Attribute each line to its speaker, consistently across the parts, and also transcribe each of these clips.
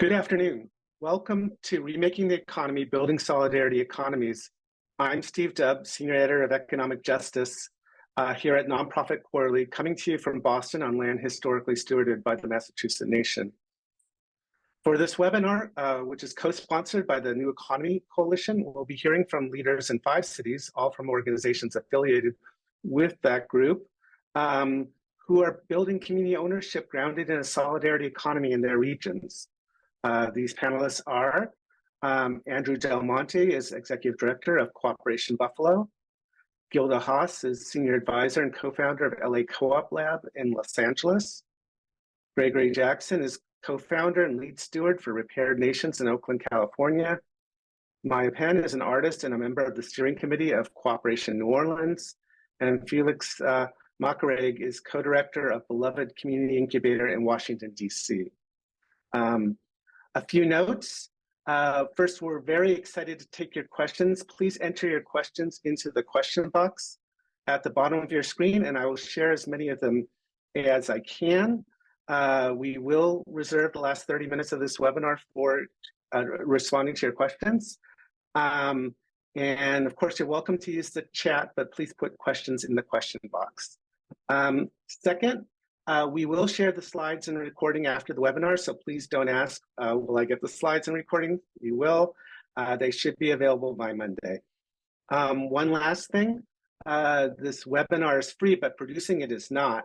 Speaker 1: Good afternoon. Welcome to Remaking the Economy, Building Solidarity Economies. I'm Steve Dubb, Senior Editor of Economic Justice here at Nonprofit Quarterly, coming to you from Boston on land historically stewarded by the Massachusetts Nation. For this webinar, which is co-sponsored by the New Economy Coalition, we'll be hearing from leaders in 5 cities, all from organizations affiliated with that group, who are building community ownership grounded in a solidarity economy in their regions. These panelists are Andrew Delmonte is Executive Director of Cooperation Buffalo. Gilda Haas is Senior Advisor and co-founder of LA Co-op Lab in Los Angeles. Gregory Jackson is co-founder and lead steward for Repaired Nations in Oakland, California. Maya Penn is an artist and a member of the steering committee of Cooperation New Orleans. And Felix Macaraeg is co-director of Beloved Community Incubator in Washington, D.C. A few notes. First, we're very excited to take your questions. Please enter your questions into the question box at the bottom of your screen, and I will share as many of them as I can. We will reserve the last 30 minutes of this webinar for responding to your questions. And of course, you're welcome to use the chat, but please put questions in the question box. Second, we will share the slides and recording after the webinar, so please don't ask, will I get the slides and recording? You will. They should be available by Monday. One last thing, this webinar is free, but producing it is not.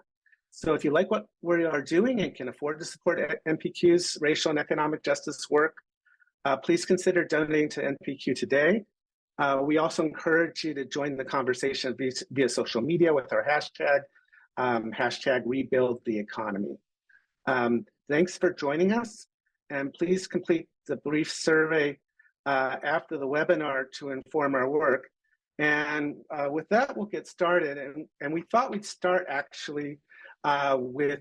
Speaker 1: So if you like what we are doing and can afford to support NPQ's racial and economic justice work, please consider donating to NPQ today. We also encourage you to join the conversation via social media with our hashtag, hashtag rebuild the economy. Thanks for joining us, and please complete the brief survey after the webinar to inform our work. And with that, we'll get started. And we thought we'd start actually with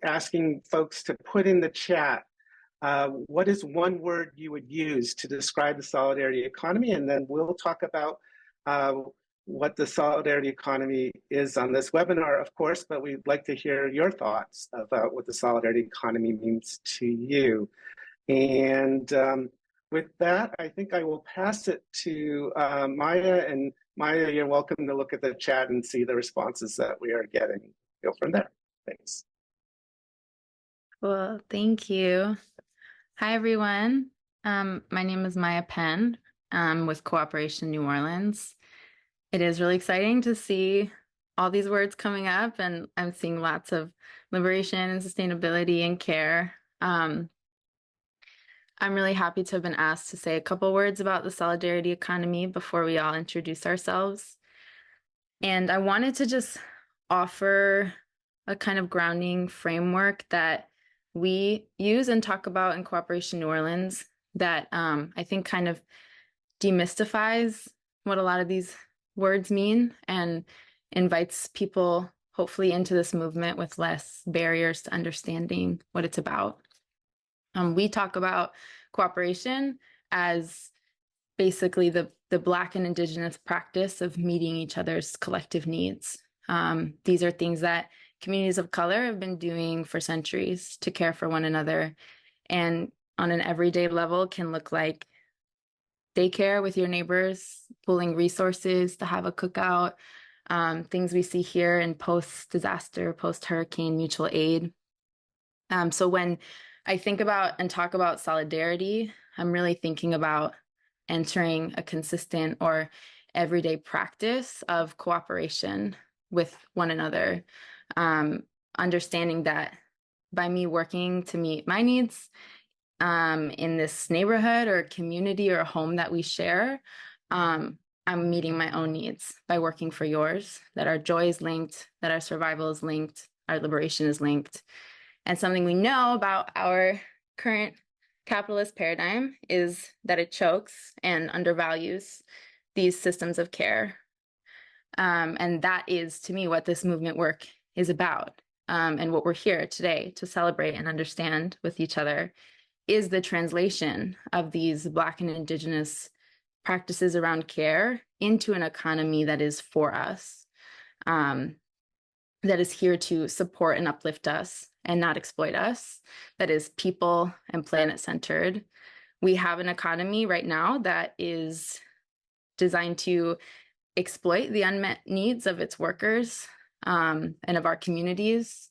Speaker 1: asking folks to put in the chat what is one word you would use to describe the solidarity economy, and then we'll talk about what the solidarity economy is on this webinar, of course, but we'd like to hear your thoughts about what the solidarity economy means to you. And with that, I think I will pass it to Maya. And Maya, you're welcome to look at the chat and see the responses that we are getting. Go from there. Thanks.
Speaker 2: Well, thank you. Hi, everyone. My name is Maya Penn with Cooperation New Orleans. It is really exciting to see all these words coming up, and I'm seeing lots of liberation and sustainability and care. I'm really happy to have been asked to say a couple words about the solidarity economy before we all introduce ourselves. And I wanted to just offer a kind of grounding framework that we use and talk about in Cooperation New Orleans that I think kind of demystifies what a lot of these words mean and invites people hopefully into this movement with less barriers to understanding what it's about. We talk about cooperation as basically the Black and Indigenous practice of meeting each other's collective needs. These are things that communities of color have been doing for centuries to care for one another, and on an everyday level can look like daycare with your neighbors, pooling resources to have a cookout, things we see here in post-disaster, post-hurricane mutual aid. So when I think about and talk about solidarity, I'm really thinking about entering a consistent or everyday practice of cooperation with one another, understanding that by me working to meet my needs, in this neighborhood or community or home that we share, I'm meeting my own needs by working for yours, that our joy is linked, that our survival is linked, our liberation is linked. And something we know about our current capitalist paradigm is that it chokes and undervalues these systems of care. And that is, to me, what this movement work is about, and what we're here today to celebrate and understand with each other is the translation of these Black and Indigenous practices around care into an economy that is for us, that is here to support and uplift us and not exploit us, that is people and planet centered. We have an economy right now that is designed to exploit the unmet needs of its workers and of our communities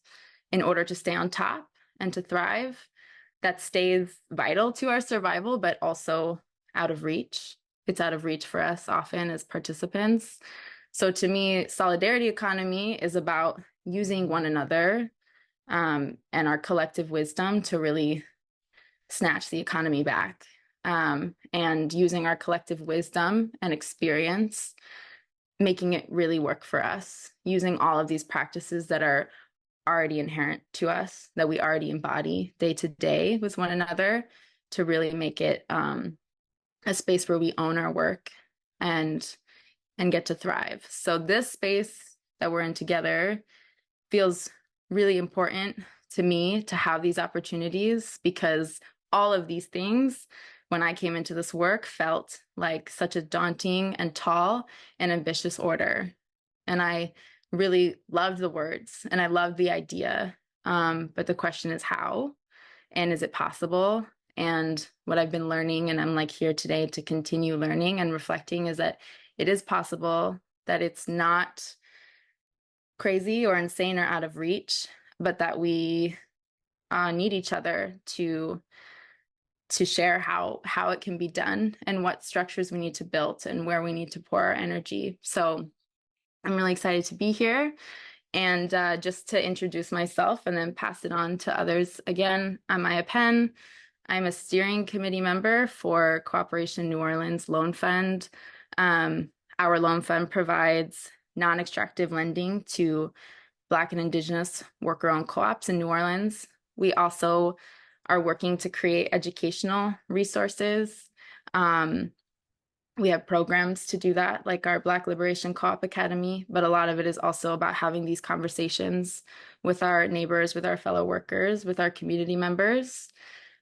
Speaker 2: in order to stay on top and to thrive. That stays vital to our survival, but also out of reach. It's out of reach for us often as participants. So to me, solidarity economy is about using one another and our collective wisdom to really snatch the economy back, and using our collective wisdom and experience, making it really work for us, using all of these practices that are already inherent to us, that we already embody day to day with one another, to really make it a space where we own our work and get to thrive. So this space that we're in together feels really important to me to have these opportunities, because all of these things, when I came into this work, felt like such a daunting and tall and ambitious order. And I really loved the words and I loved the idea. But the question is how, and is it possible? And what I've been learning, and I'm like here today to continue learning and reflecting, is that it is possible, that it's not crazy or insane or out of reach, but that we need each other to share how it can be done and what structures we need to build and where we need to pour our energy. So I'm really excited to be here. And just to introduce myself and then pass it on to others. Again, I'm Maya Penn. I'm a steering committee member for Cooperation New Orleans Loan Fund. Our loan fund provides non-extractive lending to Black and Indigenous worker-owned co-ops in New Orleans. We also are working to create educational resources. We have programs to do that, like our Black Liberation Co-op Academy, but a lot of it is also about having these conversations with our neighbors, with our fellow workers, with our community members,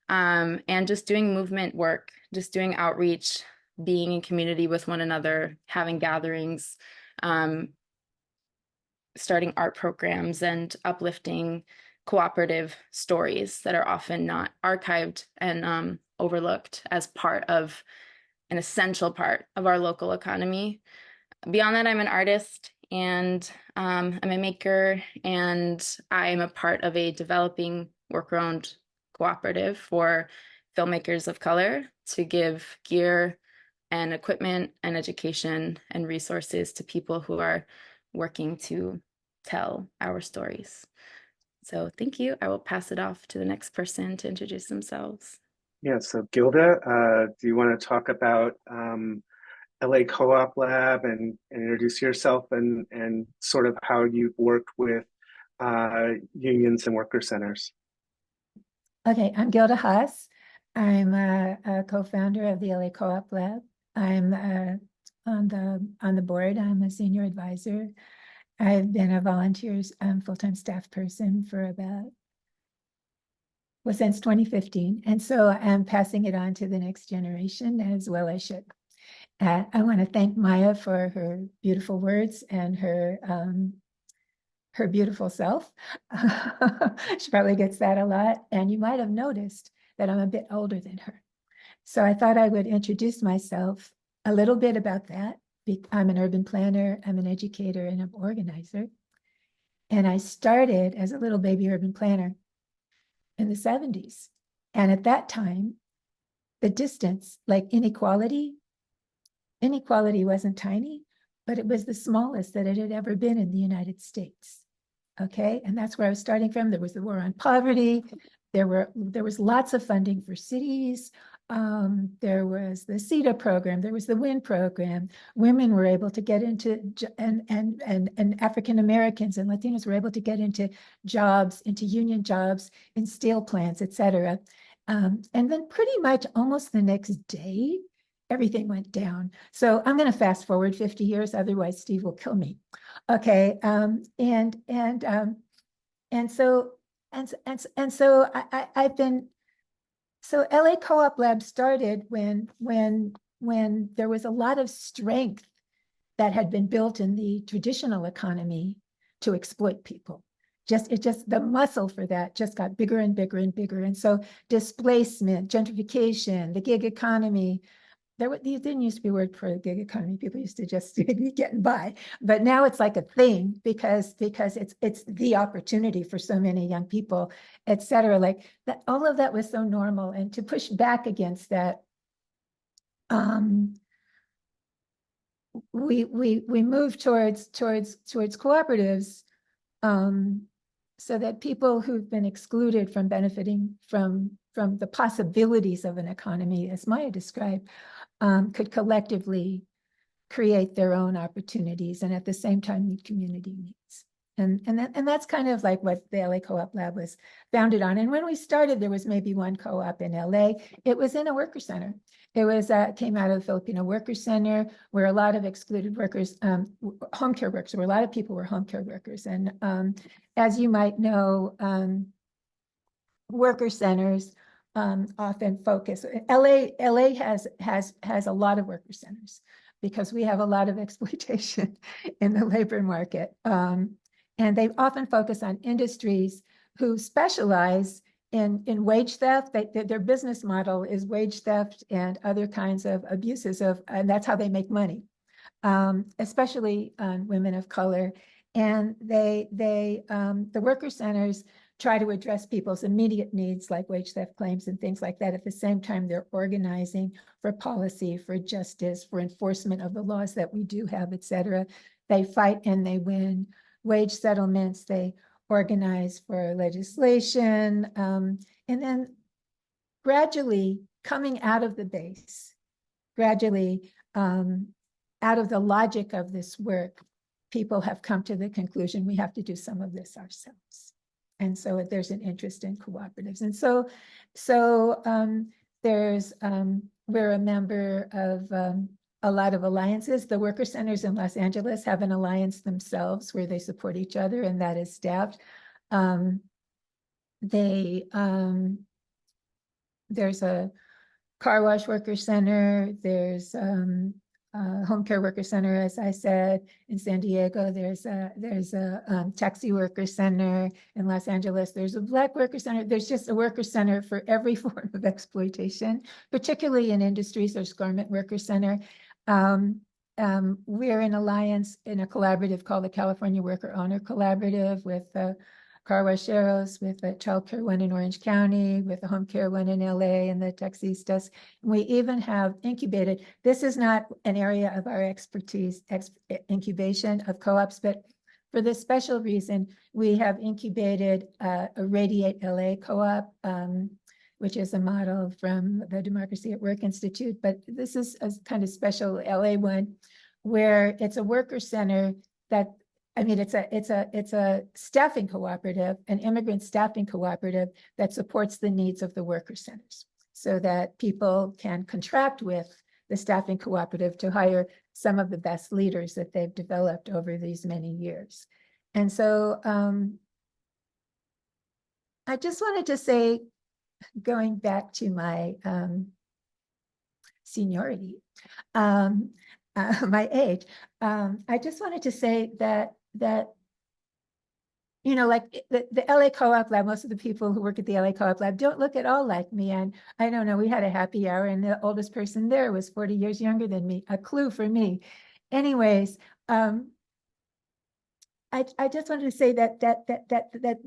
Speaker 2: and just doing movement work, just doing outreach, being in community with one another, having gatherings, starting art programs, and uplifting cooperative stories that are often not archived and overlooked as part of an essential part of our local economy. Beyond that, I'm an artist and I'm a maker, and I'm a part of a developing worker-owned cooperative for filmmakers of color to give gear and equipment and education and resources to people who are working to tell our stories. So thank you. I will pass it off to the next person to introduce themselves.
Speaker 1: Yeah, so Gilda, do you want to talk about LA Co-op Lab and introduce yourself and sort of how you've worked with unions and worker centers?
Speaker 3: Okay, I'm Gilda Hus. I'm a co-founder of the LA Co-op Lab. I'm on the board. I'm a senior advisor. I've been a volunteer full-time staff person for since 2015. And so I'm passing it on to the next generation as well I should. I want to thank Maya for her beautiful words and her beautiful self. She probably gets that a lot. And you might have noticed that I'm a bit older than her. So I thought I would introduce myself a little bit about that. I'm an urban planner, I'm an educator, and an organizer. And I started as a little baby urban planner in the 70s. And at that time, the distance, like inequality wasn't tiny, but it was the smallest that it had ever been in the United States. Okay, and that's where I was starting from. There was the war on poverty. There was lots of funding for cities. There was the CETA program. There was the WIN program. Women were able to get into, and African Americans and Latinos were able to get into jobs, into union jobs in steel plants, et cetera. And then pretty much almost the next day, everything went down. So I'm going to fast forward 50 years, otherwise Steve will kill me. Okay, so LA Co-op Lab started when there was a lot of strength that had been built in the traditional economy to exploit people, the muscle for that just got bigger and bigger and bigger. And so displacement, gentrification, the gig economy, there didn't used to be a word for gig economy. People used to just be getting by, but now it's like a thing because it's the opportunity for so many young people, et cetera. Like that, all of that was so normal, and to push back against that, we moved towards cooperatives, so that people who've been excluded from benefiting from the possibilities of an economy, as Maya described, could collectively create their own opportunities and at the same time meet community needs. And that's kind of like what the LA Co-op Lab was founded on. And when we started, there was maybe one co-op in LA. It was in a worker center. It was came out of the Filipino Worker Center, where a lot of excluded workers, home care workers, where a lot of people were home care workers. And as you might know, worker centers often focus. LA has a lot of worker centers because we have a lot of exploitation in the labor market. And they often focus on industries who specialize in wage theft. Their business model is wage theft and other kinds of abuses and that's how they make money, especially women of color. And the worker centers try to address people's immediate needs like wage theft claims and things like that. At the same time, they're organizing for policy, for justice, for enforcement of the laws that we do have, et cetera. They fight and they win wage settlements. They organize for legislation. And then gradually coming out of the base, gradually out of the logic of this work, people have come to the conclusion we have to do some of this ourselves. And so there's an interest in cooperatives. And so we're a member of a lot of alliances. The worker centers in Los Angeles have an alliance themselves where they support each other, and that is staffed. There's a car wash worker center. There's home care worker center, as I said, in San Diego. There's a taxi worker center in Los Angeles. There's a Black worker center. There's just a worker center for every form of exploitation, particularly in industries. There's garment worker center. We're in alliance in a collaborative called the California Worker Owner Collaborative with car washeros, with the child care one in Orange County, with the home care one in LA, and the taxistas. We even have incubated. This is not an area of our expertise, incubation of co-ops, but for this special reason, we have incubated a Radiate LA co-op, which is a model from the Democracy at Work Institute. But this is a kind of special LA one where it's a worker center that, I mean, it's a staffing cooperative, an immigrant staffing cooperative that supports the needs of the worker centers so that people can contract with the staffing cooperative to hire some of the best leaders that they've developed over these many years. And so I just wanted to say, going back to my seniority, my age, I just wanted to say that you know, like the LA Co-op Lab, most of the people who work at the LA Co-op Lab don't look at all like me. And I don't know, we had a happy hour and the oldest person there was 40 years younger than me, a clue for me. Anyways, I just wanted to say that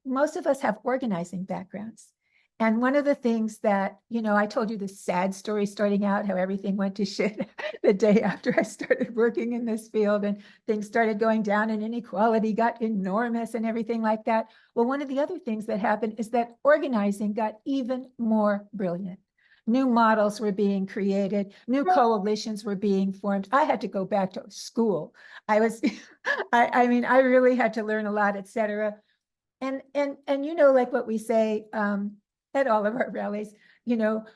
Speaker 3: most of us have organizing backgrounds. And one of the things that, you know, I told you this sad story starting out, how everything went to shit the day after I started working in this field and things started going down and inequality got enormous and everything like that. Well, one of the other things that happened is that organizing got even more brilliant. New models were being created, new coalitions were being formed. I had to go back to school. I mean, I really had to learn a lot, et cetera. And you know, like what we say, at all of our rallies, you know,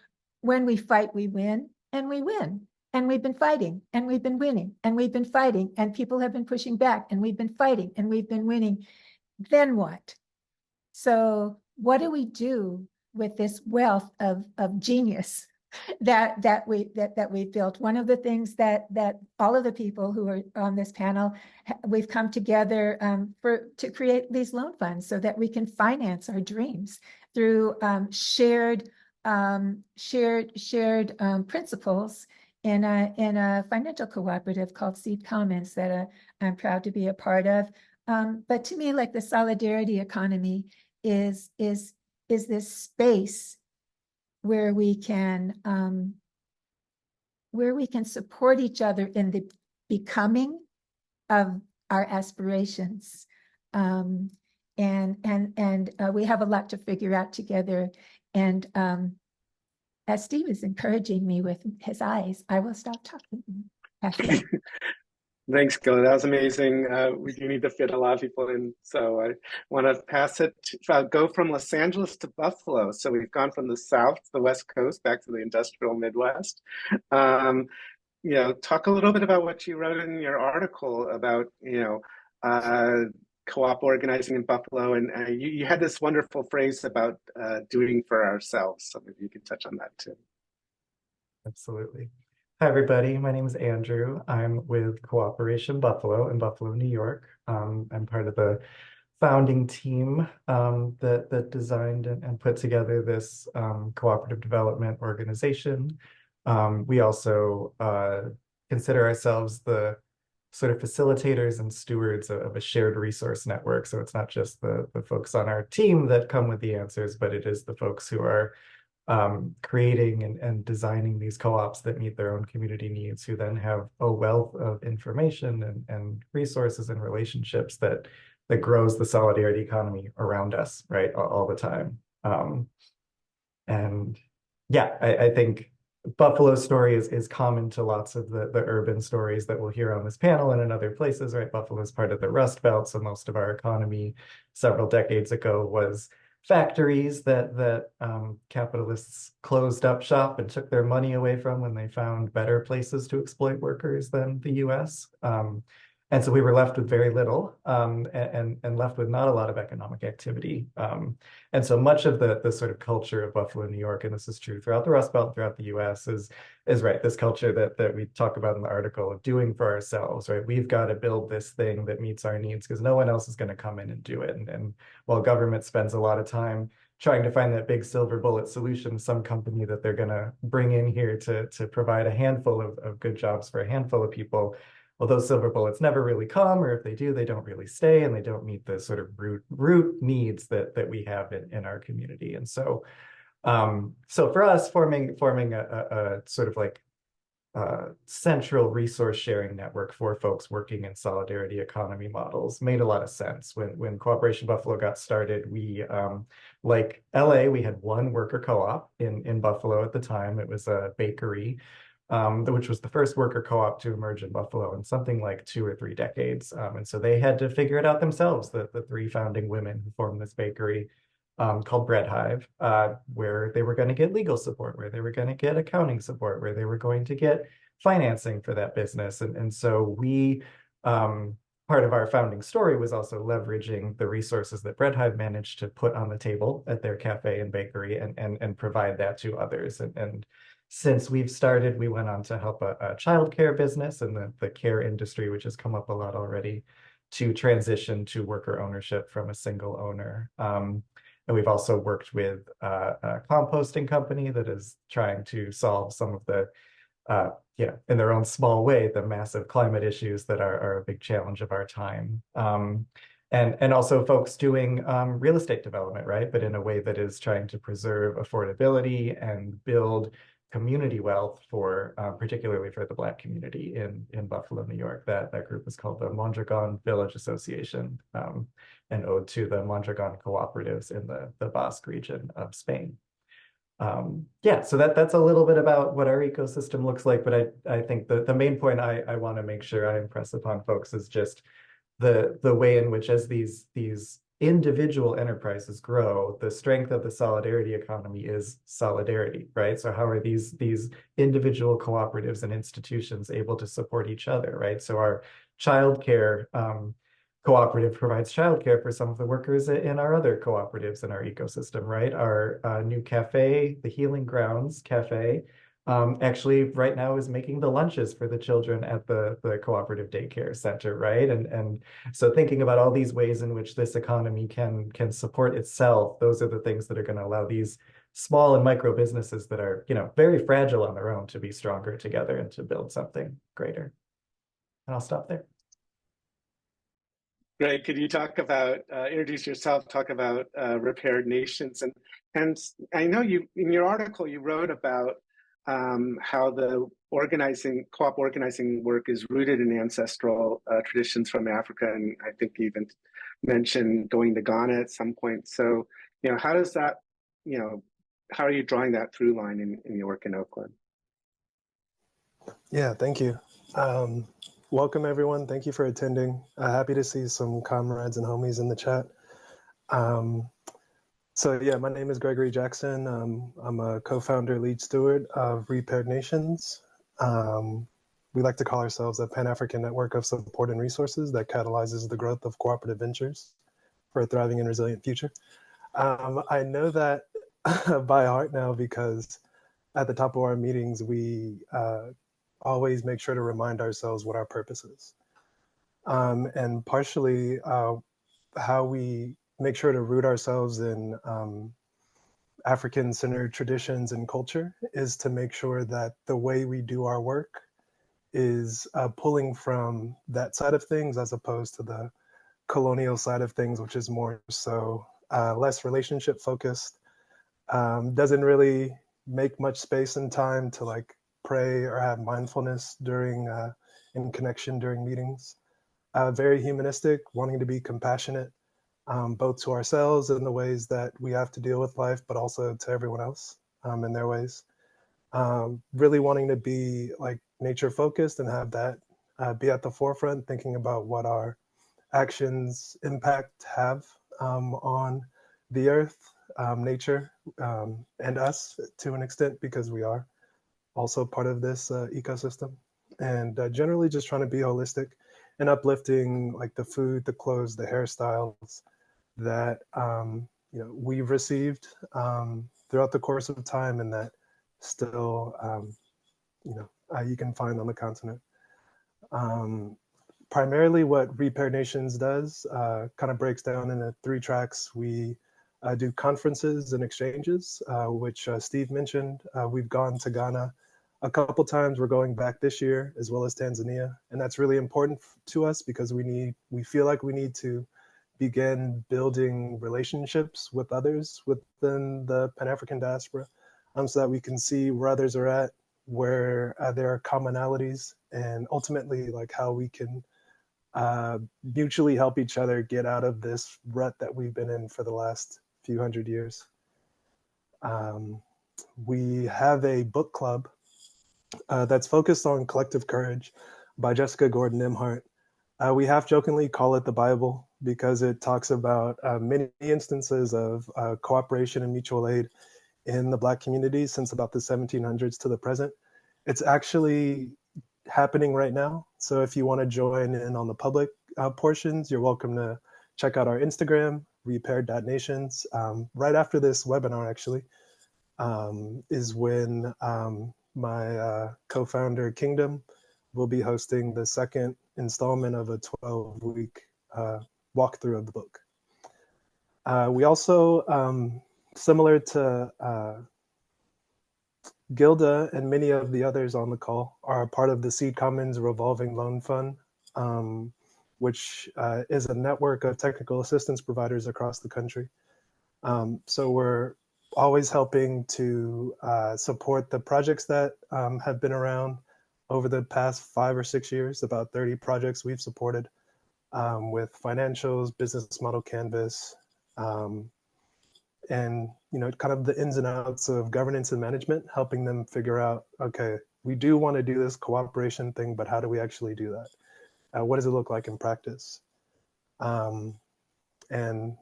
Speaker 3: when we fight, we win, and we win. And we've been fighting, and we've been winning, and we've been fighting, and people have been pushing back, and we've been fighting, and we've been winning. Then what? So what do we do with this wealth of genius that we built. One of the things that all of the people who are on this panel, we've come together to create these loan funds so that we can finance our dreams through shared principles in a financial cooperative called Seed Commons that I'm proud to be a part of. But to me, like the solidarity economy is this space where we can support each other in the becoming of our aspirations. And we have a lot to figure out together. And as Steve is encouraging me with his eyes, I will stop talking.
Speaker 1: Thanks, Gilda. That was amazing. We do need to fit a lot of people in. So I want to pass it to go from Los Angeles to Buffalo. So we've gone from the South to the West Coast back to the industrial Midwest. Talk a little bit about what you wrote in your article about, co-op organizing in Buffalo. And you had this wonderful phrase about doing for ourselves. So maybe you could touch on that too.
Speaker 4: Absolutely. Hi, everybody. My name is Andrew. I'm with Cooperation Buffalo in Buffalo, New York. I'm part of the founding team that designed and put together this cooperative development organization. We also consider ourselves the sort of facilitators and stewards of a shared resource network. So it's not just the folks on our team that come with the answers, but it is the folks who are creating and designing these co-ops that meet their own community needs, who then have a wealth of information and resources and relationships that grows the solidarity economy around us, right, all the time. And yeah, I think Buffalo's story is common to lots of the urban stories that we'll hear on this panel and in other places, right? Buffalo is part of the Rust Belt, so most of our economy several decades ago was factories that capitalists closed up shop and took their money away from when they found better places to exploit workers than the US. And so we were left with very little and left with not a lot of economic activity. And so much of the sort of culture of Buffalo, New York, and this is true throughout the Rust Belt, throughout the US, is right, this culture that we talk about in the article of doing for ourselves, right? We've got to build this thing that meets our needs because no one else is going to come in and do it. And while government spends a lot of time trying to find that big silver bullet solution, some company that they're going to bring in here to provide a handful of good jobs for a handful of people, well, those silver bullets never really come, or if they do, they don't really stay, and they don't meet the sort of root needs that we have in our community. And so, so for us, forming a sort of like central resource sharing network for folks working in solidarity economy models made a lot of sense. When Cooperation Buffalo got started, we, like LA, we had one worker co-op in Buffalo at the time. It was a bakery, which was the first worker co-op to emerge in Buffalo in something like 2 or 3 decades. And so they had to figure it out themselves, the 3 founding women who formed this bakery called Bread Hive, where they were going to get legal support, where they were going to get accounting support, where they were going to get financing for that business. And so we, part of our founding story was also leveraging the resources that Bread Hive managed to put on the table at their cafe and bakery and provide that to others. And since we've started, we went on to help a childcare business and the care industry, which has come up a lot already, to transition to worker ownership from a single owner. And we've also worked with a composting company that is trying to solve some of the, in their own small way, the massive climate issues that are a big challenge of our time. And also folks doing real estate development, right? But in a way that is trying to preserve affordability and build community wealth for particularly for the Black community in Buffalo, New York. That group is called the Mondragon Village Association, an ode to the Mondragon cooperatives in the Basque region of Spain. So that's a little bit about what our ecosystem looks like, but I think the main point I want to make sure I impress upon folks is just the way in which, as these individual enterprises grow, the strength of the solidarity economy is solidarity, right? So how are these individual cooperatives and institutions able to support each other, right? So our childcare cooperative provides childcare for some of the workers in our other cooperatives in our ecosystem, right? Our new cafe, the Healing Grounds Cafe, actually right now is making the lunches for the children at the cooperative daycare center, right? And so thinking about all these ways in which this economy can support itself, those are the things that are going to allow these small and micro businesses that are, very fragile on their own to be stronger together and to build something greater. And I'll stop there.
Speaker 1: Greg, could you talk about, introduce yourself, talk about Repaired Nations? And I know you, in your article, you wrote about how the co-op organizing work is rooted in ancestral traditions from Africa. And I think you even mentioned going to Ghana at some point. So, how does that, how are you drawing that through line in your work in Oakland?
Speaker 5: Yeah, thank you. Welcome, everyone. Thank you for attending. Happy to see some comrades and homies in the chat. So yeah, my name is Gregory Jackson. I'm a co-founder, lead steward of Repaired Nations. We like to call ourselves a Pan-African network of support and resources that catalyzes the growth of cooperative ventures for a thriving and resilient future. I know that by heart now because at the top of our meetings, we always make sure to remind ourselves what our purpose is. And partially how we make sure to root ourselves in African-centered traditions and culture is to make sure that the way we do our work is pulling from that side of things as opposed to the colonial side of things, which is more so less relationship focused, doesn't really make much space and time to like pray or have mindfulness during in connection during meetings. Very humanistic, wanting to be compassionate, both to ourselves in the ways that we have to deal with life, but also to everyone else in their ways. Really wanting to be like nature focused and have that be at the forefront, thinking about what our actions impact have on the earth, nature, and us to an extent, because we are also part of this ecosystem. And generally just trying to be holistic and uplifting like the food, the clothes, the hairstyles that we've received throughout the course of time, and that still you can find on the continent. Primarily what Repaired Nations does kind of breaks down into 3 tracks. We do conferences and exchanges, which Steve mentioned. We've gone to Ghana a couple times. We're going back this year, as well as Tanzania. And that's really important to us because we feel like we need to begin building relationships with others within the Pan-African diaspora, so that we can see where others are at, where there are commonalities, and ultimately like how we can mutually help each other get out of this rut that we've been in for the last few hundred years. We have a book club that's focused on collective courage by Jessica Gordon Imhart. We half jokingly call it the Bible because it talks about many instances of cooperation and mutual aid in the Black community since about the 1700s to the present. It's actually happening right now. So if you want to join in on the public portions, you're welcome to check out our Instagram, repaired.nations. Right after this webinar, actually, is when my co-founder Kingdom will be hosting the second installment of a 12-week walkthrough of the book. We also, similar to Gilda and many of the others on the call, are a part of the Seed Commons Revolving Loan Fund, which is a network of technical assistance providers across the country. So we're always helping to support the projects that have been around over the past 5 or 6 years, about 30 projects we've supported with financials, business model canvas, and kind of the ins and outs of governance and management, helping them figure out, okay, we do want to do this cooperation thing, but how do we actually do that? What does it look like in practice? And the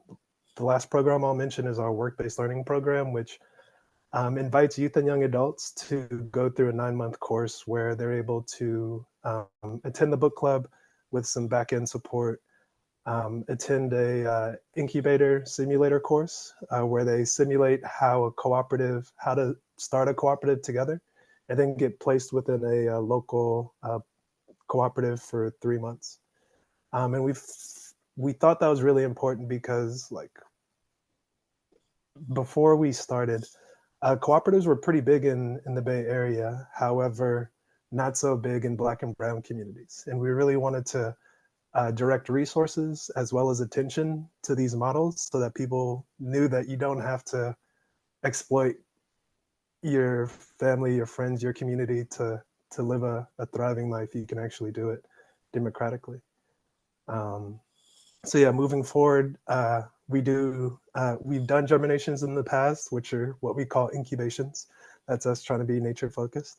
Speaker 5: last program I'll mention is our work-based learning program, which invites youth and young adults to go through a 9-month course where they're able to attend the book club with some back-end support, attend a incubator simulator course where they simulate how to start a cooperative together and then get placed within a local cooperative for 3 months. And we thought that was really important because, like, before we started, cooperatives were pretty big in the Bay Area. However, not so big in Black and Brown communities. And we really wanted to direct resources as well as attention to these models so that people knew that you don't have to exploit your family, your friends, your community to live a thriving life. You can actually do it democratically. So yeah, moving forward, we've done germinations in the past, which are what we call incubations. That's us trying to be nature focused.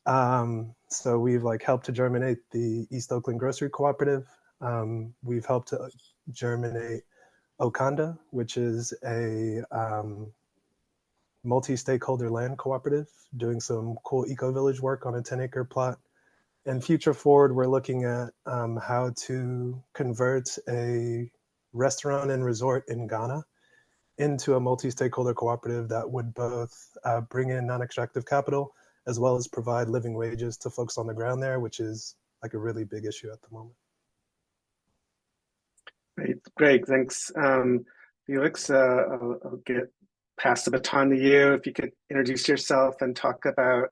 Speaker 5: So we've like helped to germinate the East Oakland Grocery Cooperative. We've helped to germinate Okanda, which is a multi-stakeholder land cooperative doing some cool eco-village work on a 10-acre plot. And future forward, we're looking at how to convert a restaurant and resort in Ghana into a multi-stakeholder cooperative that would both bring in non-extractive capital as well as provide living wages to folks on the ground there, which is like a really big issue at the moment.
Speaker 1: Great, thanks. Felix, I'll pass the baton to you. If you could introduce yourself and talk about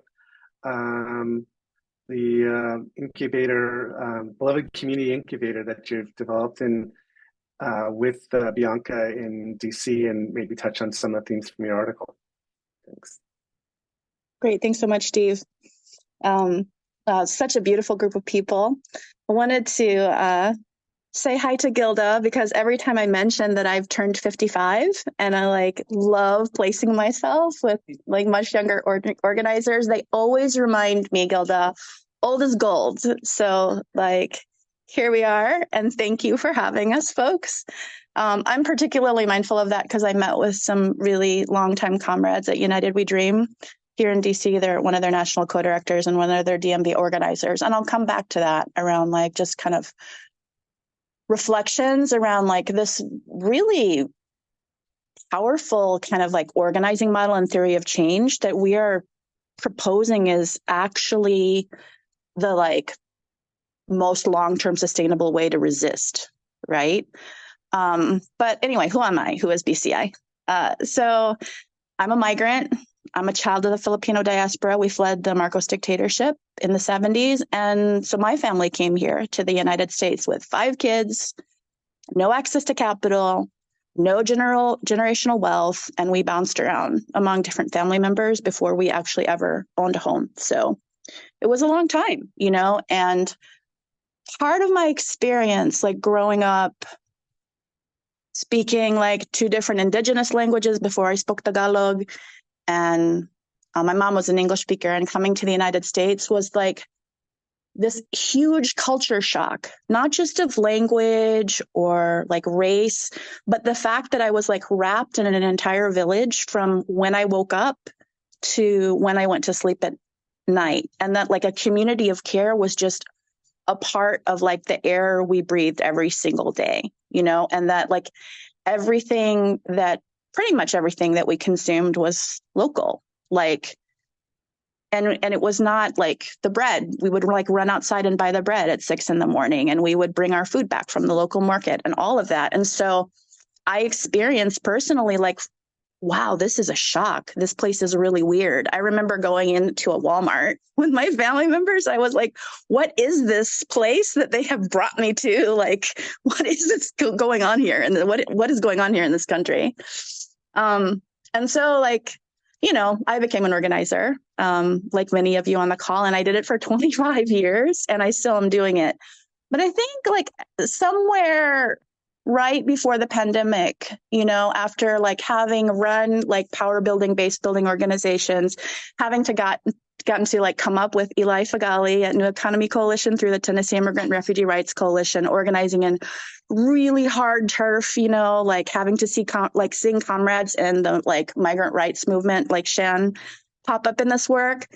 Speaker 1: the incubator, beloved community incubator that you've developed with Bianca in DC, and maybe touch on some of the themes from your article. Thanks.
Speaker 6: Great, thanks so much, Steve. Such a beautiful group of people. I wanted to say hi to Gilda because every time I mention that I've turned 55 and I like love placing myself with like much younger organizers, they always remind me, Gilda, old is gold. So like, here we are, and thank you for having us, folks. I'm particularly mindful of that because I met with some really longtime comrades at United We Dream here in DC. They're one of their national co-directors and one of their DMV organizers. And I'll come back to that around like just kind of reflections around like this really powerful kind of like organizing model and theory of change that we are proposing is actually the like most long-term sustainable way to resist, right? But anyway, who am I? Who is BCI? So I'm a migrant. I'm a child of the Filipino diaspora. We fled the Marcos dictatorship in the 70s. And so my family came here to the United States with 5 kids, no access to capital, no generational wealth, and we bounced around among different family members before we actually ever owned a home. So it was a long time, you know, and part of my experience, like growing up, speaking like 2 different indigenous languages before I spoke Tagalog, and my mom was an English speaker, and coming to the United States was like this huge culture shock, not just of language or like race, but the fact that I was like wrapped in an entire village from when I woke up to when I went to sleep at night. And that like a community of care was just a part of like the air we breathed every single day, you know, and that like pretty much everything that we consumed was local, like, and it was not like the bread. We would like run outside and buy the bread at 6 a.m, and we would bring our food back from the local market and all of that. And so I experienced personally like, wow, this is a shock. This place is really weird. I remember going into a Walmart with my family members. I was like, what is this place that they have brought me to? Like, what is this going on here? And what is going on here in this country? And so like, you know, I became an organizer, like many of you on the call, and I did it for 25 years and I still am doing it. But I think like somewhere right before the pandemic, you know, after like having run like power building, base building organizations, having to gotten to like come up with Eli Fagali at New Economy Coalition through the Tennessee Immigrant Refugee Rights Coalition, organizing in really hard turf, you know, like having to seeing comrades in the like migrant rights movement, like Shan, pop up in this work.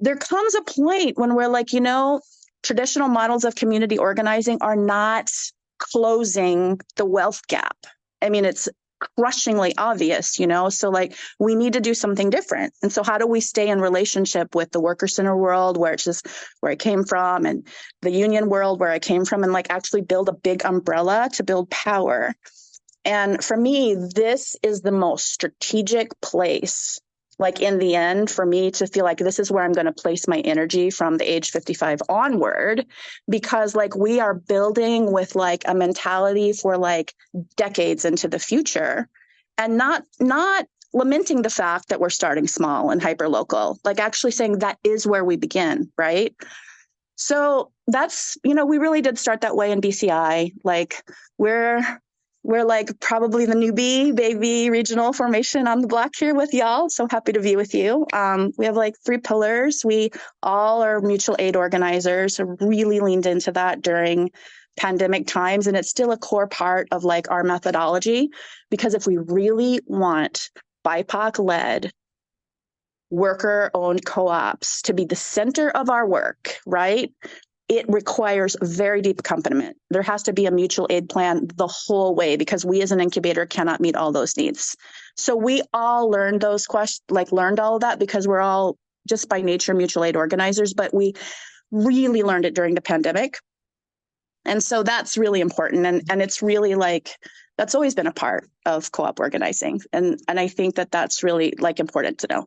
Speaker 6: There comes a point when we're like, you know, traditional models of community organizing are not closing the wealth gap. I mean, it's crushingly obvious, so like we need to do something different. And so how do we stay in relationship with the worker center world, where it's just where I came from, and the union world where I came from, and like actually build a big umbrella to build power. And for me, this is the most strategic place, like in the end, for me to feel like this is where I'm going to place my energy from the age 55 onward, because like we are building with like a mentality for like decades into the future, and not lamenting the fact that we're starting small and hyper local, like actually saying that is where we begin, right? So that's, we really did start that way in BCI. Like we're like probably the newbie baby regional formation on the block here with y'all. So happy to be with you. We have like 3 pillars. We all are mutual aid organizers, so really leaned into that during pandemic times. And it's still a core part of like our methodology, because if we really want BIPOC-led worker-owned co-ops to be the center of our work, right? It requires very deep accompaniment. There has to be a mutual aid plan the whole way, because we as an incubator cannot meet all those needs. So we all learned those questions, learned all of that, because we're all just by nature mutual aid organizers, but we really learned it during the pandemic. And so that's really important. And it's really like, that's always been a part of co-op organizing. And I think that that's really like important to know.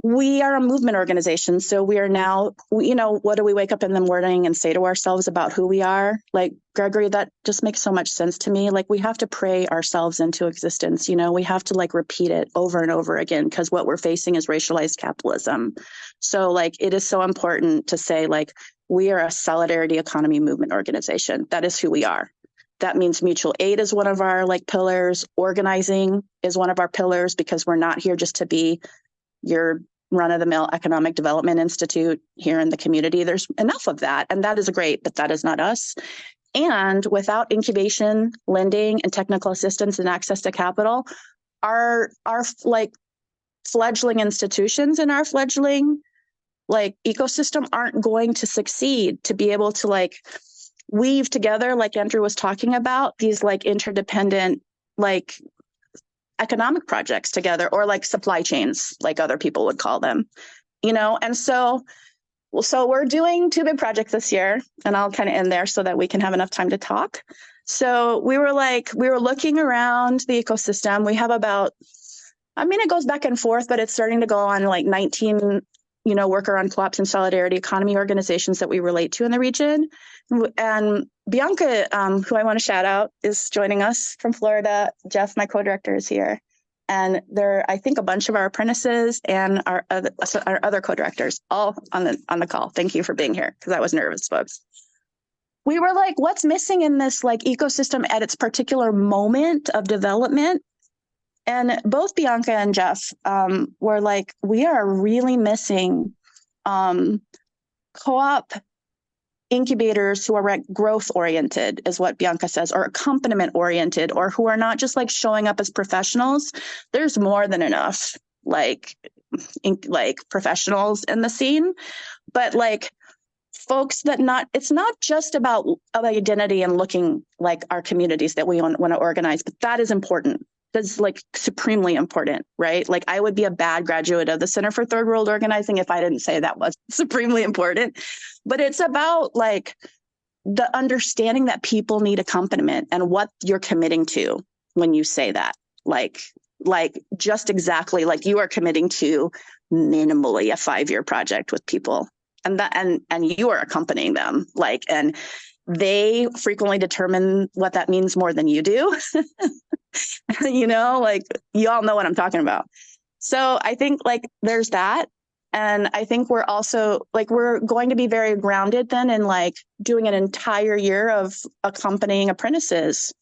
Speaker 6: We are a movement organization. So we are now, what do we wake up in the morning and say to ourselves about who we are? Like, Gregory, that just makes so much sense to me. Like, we have to pray ourselves into existence. We have to like repeat it over and over again, because what we're facing is racialized capitalism. So like, it is so important to say, like, we are a solidarity economy movement organization. That is who we are. That means mutual aid is one of our like pillars. Organizing is one of our pillars, because we're not here just to be your run-of-the-mill economic development institute here in the community. There's enough of that, and that is great, but that is not us. And without incubation, lending, and technical assistance and access to capital, our like fledgling institutions and our fledgling like ecosystem aren't going to succeed to be able to like weave together, like Andrew was talking about, these like interdependent like economic projects together, or like supply chains, like other people would call them, and so we're doing 2 big projects this year, and I'll kind of end there so that we can have enough time to talk. So we were looking around the ecosystem. We have about, it goes back and forth, but it's starting to go on like 19, worker-owned co-ops and solidarity economy organizations that we relate to in the region. And Bianca, who I want to shout out, is joining us from Florida. Jeff, my co-director, is here. And there, I think, a bunch of our apprentices and our other co-directors all on the call. Thank you for being here, because I was nervous, folks. We were like, what's missing in this like ecosystem at its particular moment of development? And both Bianca and Jeff were like, we are really missing co-op incubators who are growth oriented, is what Bianca says, or accompaniment oriented, or who are not just like showing up as professionals. There's more than enough like professionals in the scene, but like folks that it's not just about identity and looking like our communities that we want to organize, but that is important. That's like supremely important, right? Like, I would be a bad graduate of the Center for Third World Organizing if I didn't say that was supremely important. But it's about like the understanding that people need accompaniment and what you're committing to when you say that. Like just exactly like you are committing to minimally a 5-year project with people, and you are accompanying them, like, and they frequently determine what that means more than you do. Like, you all know what I'm talking about. So I think like there's that. And I think we're also like, we're going to be very grounded then in like doing an entire year of accompanying apprentices,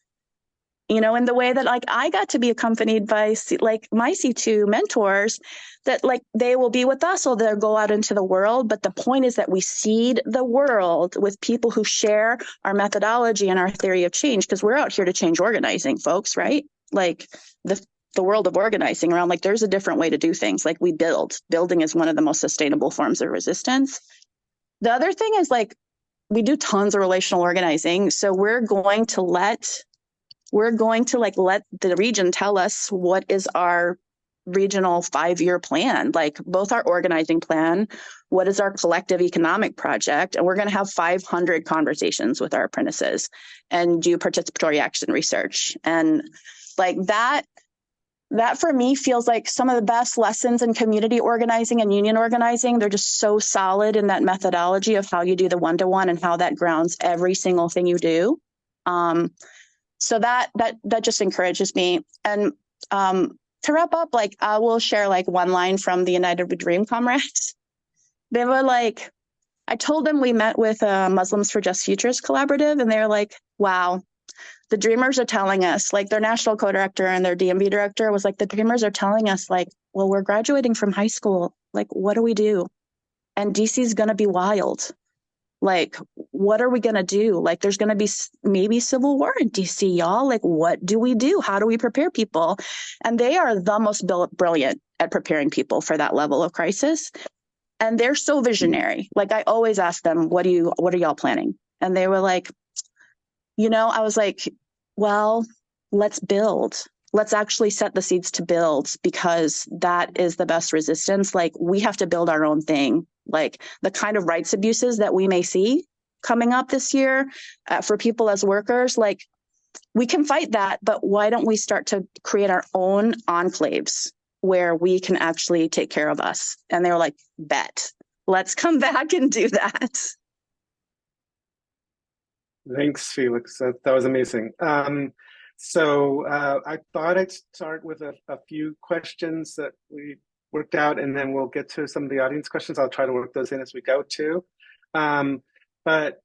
Speaker 6: in the way that like I got to be accompanied by like my C2 mentors, that like they will be with us or they'll go out into the world. But the point is that we seed the world with people who share our methodology and our theory of change, because we're out here to change organizing, folks, right? Like the world of organizing around, like, there's a different way to do things. Like, we building is one of the most sustainable forms of resistance. The other thing is like, we do tons of relational organizing. So we're going to let we're going to like let the region tell us what is our regional 5-year plan, like both our organizing plan, what is our collective economic project, and we're going to have 500 conversations with our apprentices and do participatory action research. And like that for me feels like some of the best lessons in community organizing and union organizing. They're just so solid in that methodology of how you do the one-to-one and how that grounds every single thing you do. So that just encourages me. And to wrap up, like I will share like one line from the United We Dream comrades. They were like, I told them we met with Muslims for Just Futures collaborative, and they're like, wow, the Dreamers are telling us, like their national co-director and their DMV director was like, the Dreamers are telling us like, well, we're graduating from high school. Like, what do we do? And DC is going to be wild. Like, what are we going to do? Like, there's going to be maybe civil war in DC, y'all. Like, what do we do? How do we prepare people? And they are the most brilliant at preparing people for that level of crisis. And they're so visionary. Like, I always ask them, what are y'all planning? And they were like, I was like, well, let's build. Let's actually set the seeds to build, because that is the best resistance. Like, we have to build our own thing. Like the kind of rights abuses that we may see coming up this year for people as workers, like we can fight that, but why don't we start to create our own enclaves where we can actually take care of us? And they were like, bet, let's come back and do that.
Speaker 1: Thanks, Felix. That was amazing. So I thought I'd start with a few questions that we worked out, and then we'll get to some of the audience questions. I'll try to work those in as we go too. But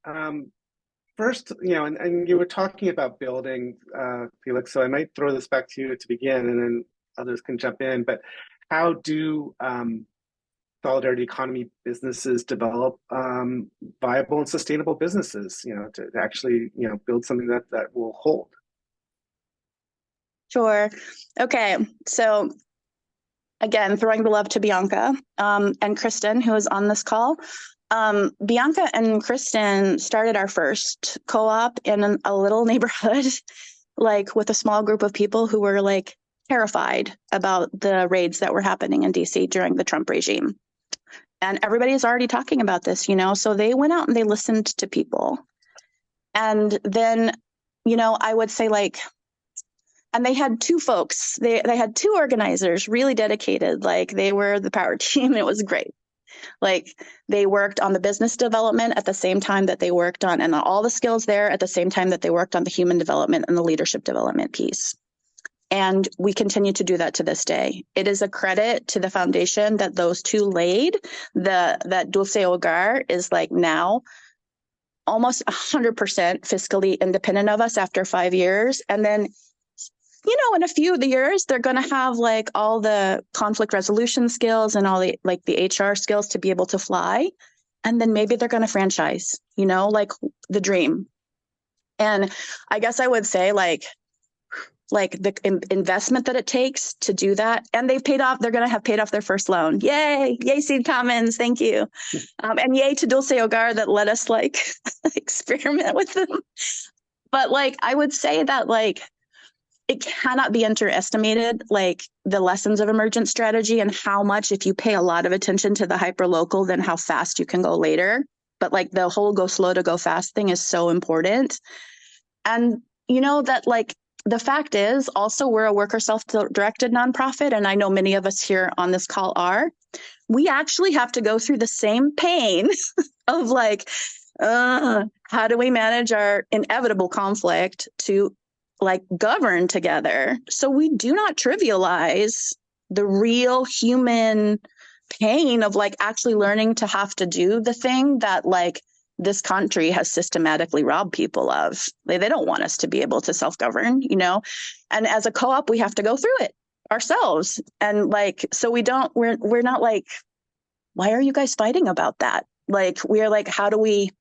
Speaker 1: first, and you were talking about building, Felix, so I might throw this back to you to begin, and then others can jump in. But how do solidarity economy businesses develop viable and sustainable businesses, to actually, build something that will hold?
Speaker 6: Sure. Okay. So again, throwing the love to Bianca and Kristen, who is on this call. Bianca and Kristen started our first co-op in a little neighborhood, like with a small group of people who were like terrified about the raids that were happening in DC during the Trump regime. And everybody is already talking about this, so they went out and they listened to people. And then, I would say like, and they had two folks, they had two organizers really dedicated, like they were the power team. It was great. Like they worked on the business development at the same time that they worked on, and all the skills there at the same time that they worked on the human development and the leadership development piece. And we continue to do that to this day. It is a credit to the foundation that those two laid. That Dulce Hogar is like now almost 100% fiscally independent of us after 5 years. And then in a few of the years, they're going to have like all the conflict resolution skills and all the like the HR skills to be able to fly. And then maybe they're going to franchise, like the dream. And I guess I would say like the investment that it takes to do that. And they're going to have paid off their first loan. Yay, Seed Commons. Thank you. And yay to Dulce Hogar that let us like experiment with them. But like, I would say that like, it cannot be underestimated, like the lessons of emergent strategy and how much, if you pay a lot of attention to the hyperlocal, then how fast you can go later. But like the whole go slow to go fast thing is so important. And that like the fact is also we're a worker self-directed nonprofit. And I know many of us here on this call are. We actually have to go through the same pain of like, how do we manage our inevitable conflict to like govern together? So we do not trivialize the real human pain of like actually learning to have to do the thing that like this country has systematically robbed people of. They don't want us to be able to self-govern, and as a co-op, we have to go through it ourselves. And like, so we're not like, why are you guys fighting about that? Like, we're like, how do we,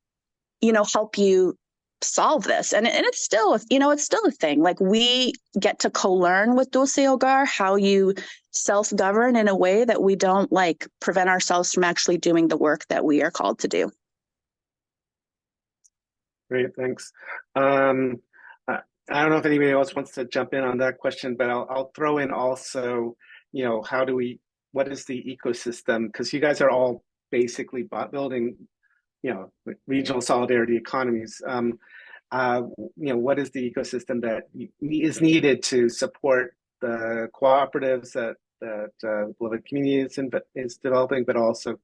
Speaker 6: help you solve this? And it's still, it's still a thing. Like we get to co-learn with Dulce Hogar how you self-govern in a way that we don't like prevent ourselves from actually doing the work that we are called to do.
Speaker 1: Great, thanks. I don't know if anybody else wants to jump in on that question, but I'll throw in also, what is the ecosystem? Because you guys are all basically building, regional solidarity economies. What is the ecosystem that is needed to support the cooperatives that Beloved Community is developing, but also,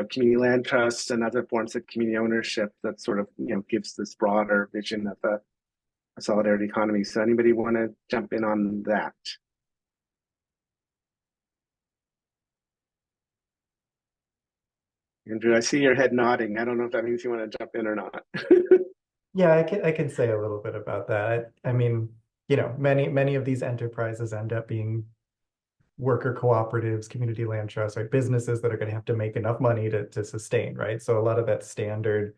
Speaker 1: community land trusts and other forms of community ownership that sort of, gives this broader vision of a solidarity economy. So anybody want to jump in on that? Andrew, I see your head nodding. I don't know if that means you want to jump in or not.
Speaker 4: Yeah, I can say a little bit about that. I mean, many of these enterprises end up being worker cooperatives, community land trusts, right? Businesses that are going to have to make enough money to sustain, right? So a lot of that standard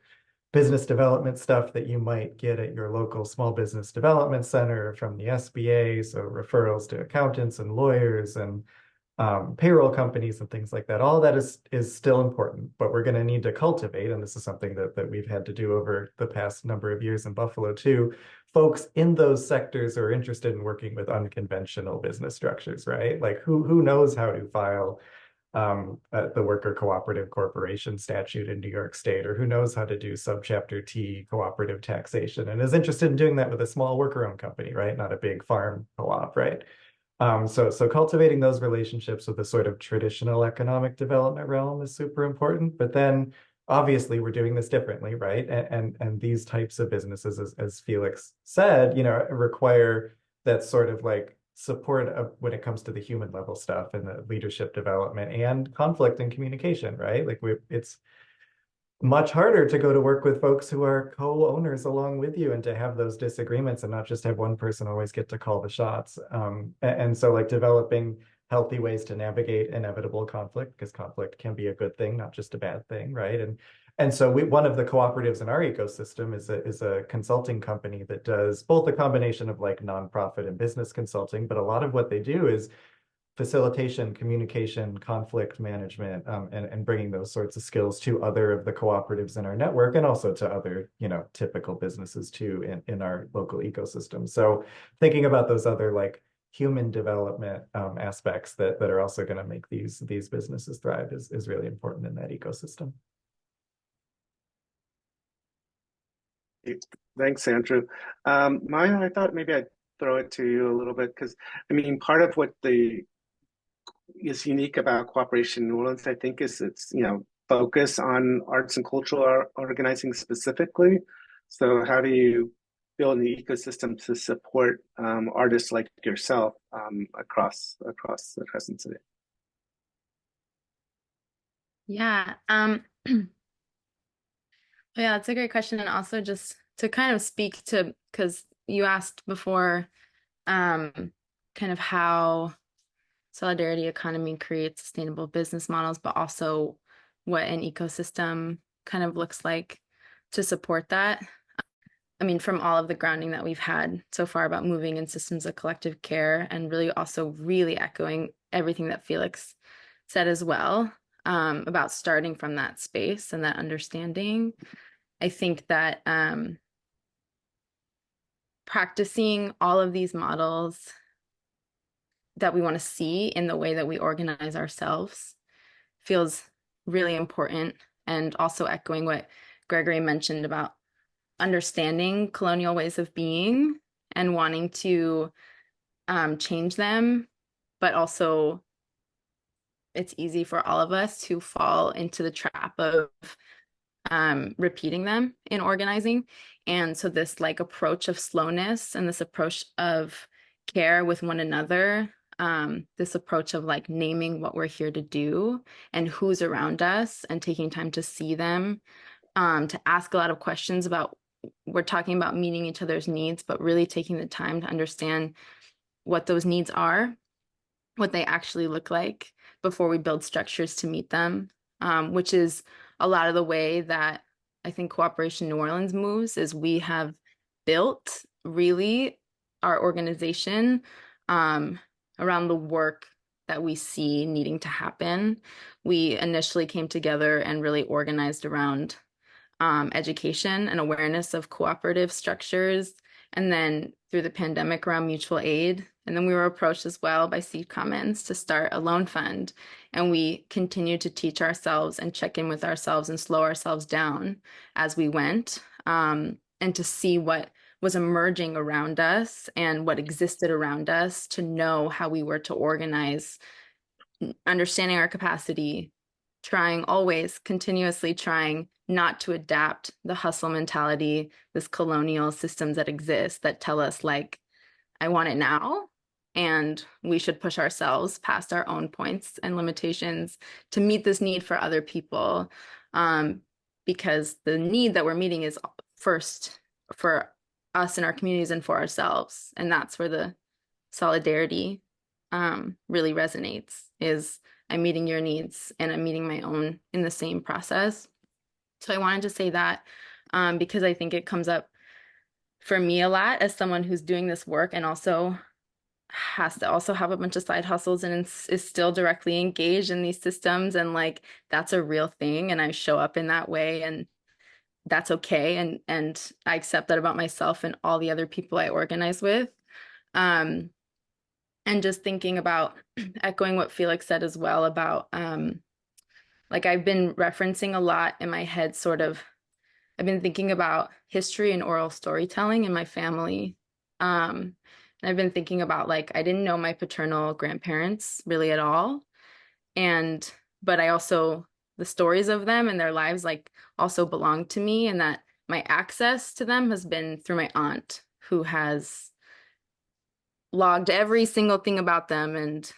Speaker 4: business development stuff that you might get at your local small business development center from the SBA, so referrals to accountants and lawyers and payroll companies and things like that. All that is still important, but we're going to need to cultivate, and this is something that we've had to do over the past number of years in Buffalo too. Folks in those sectors are interested in working with unconventional business structures, right? Like who knows how to file the Worker Cooperative Corporation statute in New York State, or who knows how to do subchapter T cooperative taxation and is interested in doing that with a small worker-owned company, right? Not a big farm co-op, right? So cultivating those relationships with the sort of traditional economic development realm is super important. But then obviously we're doing this differently, right? And these types of businesses, as Felix said, require that sort of like support of when it comes to the human level stuff and the leadership development and conflict and communication, right? Like it's much harder to go to work with folks who are co-owners along with you and to have those disagreements and not just have one person always get to call the shots. And so like developing healthy ways to navigate inevitable conflict, because conflict can be a good thing, not just a bad thing, right? And so one of the cooperatives in our ecosystem is a consulting company that does both a combination of like nonprofit and business consulting, but a lot of what they do is facilitation, communication, conflict management, and bringing those sorts of skills to other of the cooperatives in our network and also to other, typical businesses too in our local ecosystem. So thinking about those other like human development aspects that are also going to make these businesses thrive is really important in that ecosystem.
Speaker 1: Thanks, Andrew. Maya, I thought maybe I'd throw it to you a little bit because part of what is unique about Cooperation New Orleans, I think, is its focus on arts and cultural organizing specifically. So how do you build an ecosystem to support artists like yourself across the Crescent City?
Speaker 2: Yeah. Yeah, it's a great question. And also just to kind of speak to, because you asked before, kind of how solidarity economy creates sustainable business models, but also what an ecosystem kind of looks like to support that. From all of the grounding that we've had so far about moving in systems of collective care and really echoing everything that Felix said as well, about starting from that space and that understanding. I think that practicing all of these models that we want to see in the way that we organize ourselves feels really important, and also echoing what Gregory mentioned about understanding colonial ways of being and wanting to change them, but also it's easy for all of us to fall into the trap of repeating them in organizing. And so this like approach of slowness and this approach of care with one another, this approach of like naming what we're here to do and who's around us and taking time to see them, to ask a lot of questions about, we're talking about meeting each other's needs, but really taking the time to understand what those needs are, what they actually look like before we build structures to meet them, which is a lot of the way that I think Cooperation New Orleans moves. Is we have built really our organization around the work that we see needing to happen. We initially came together and really organized around education and awareness of cooperative structures and then through the pandemic around mutual aid. And then we were approached as well by Seed Commons to start a loan fund. And we continued to teach ourselves and check in with ourselves and slow ourselves down as we went, and to see what was emerging around us and what existed around us, to know how we were to organize, understanding our capacity, trying, always continuously trying not to adapt the hustle mentality, this colonial systems that exist that tell us like, I want it now, and we should push ourselves past our own points and limitations to meet this need for other people, because the need that we're meeting is first for us and our communities and for ourselves. And that's where the solidarity really resonates, is I'm meeting your needs and I'm meeting my own in the same process. So I wanted to say that because I think it comes up for me a lot as someone who's doing this work and also has to also have a bunch of side hustles and is still directly engaged in these systems. And like, that's a real thing. And I show up in that way, and that's okay. And I accept that about myself and all the other people I organize with. And just thinking about echoing what Felix said as well about, like I've been referencing a lot in my head, sort of, I've been thinking about history and oral storytelling in my family. And I've been thinking about like, I didn't know my paternal grandparents really at all. But I also, the stories of them and their lives like also belong to me, and that my access to them has been through my aunt, who has logged every single thing about them and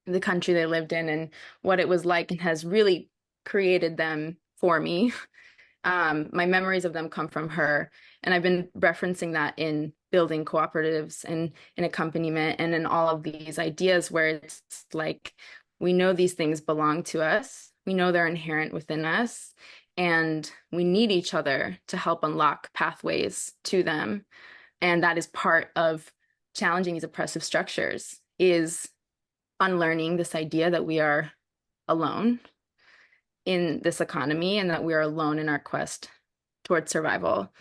Speaker 2: the country they lived in and what it was like, and has really created them for me. My memories of them come from her. And I've been referencing that in building cooperatives and in accompaniment and in all of these ideas where it's like, we know these things belong to us. We know they're inherent within us, and we need each other to help unlock pathways to them. And that is part of challenging these oppressive structures, is unlearning this idea that we are alone in this economy and that we are alone in our quest towards survival.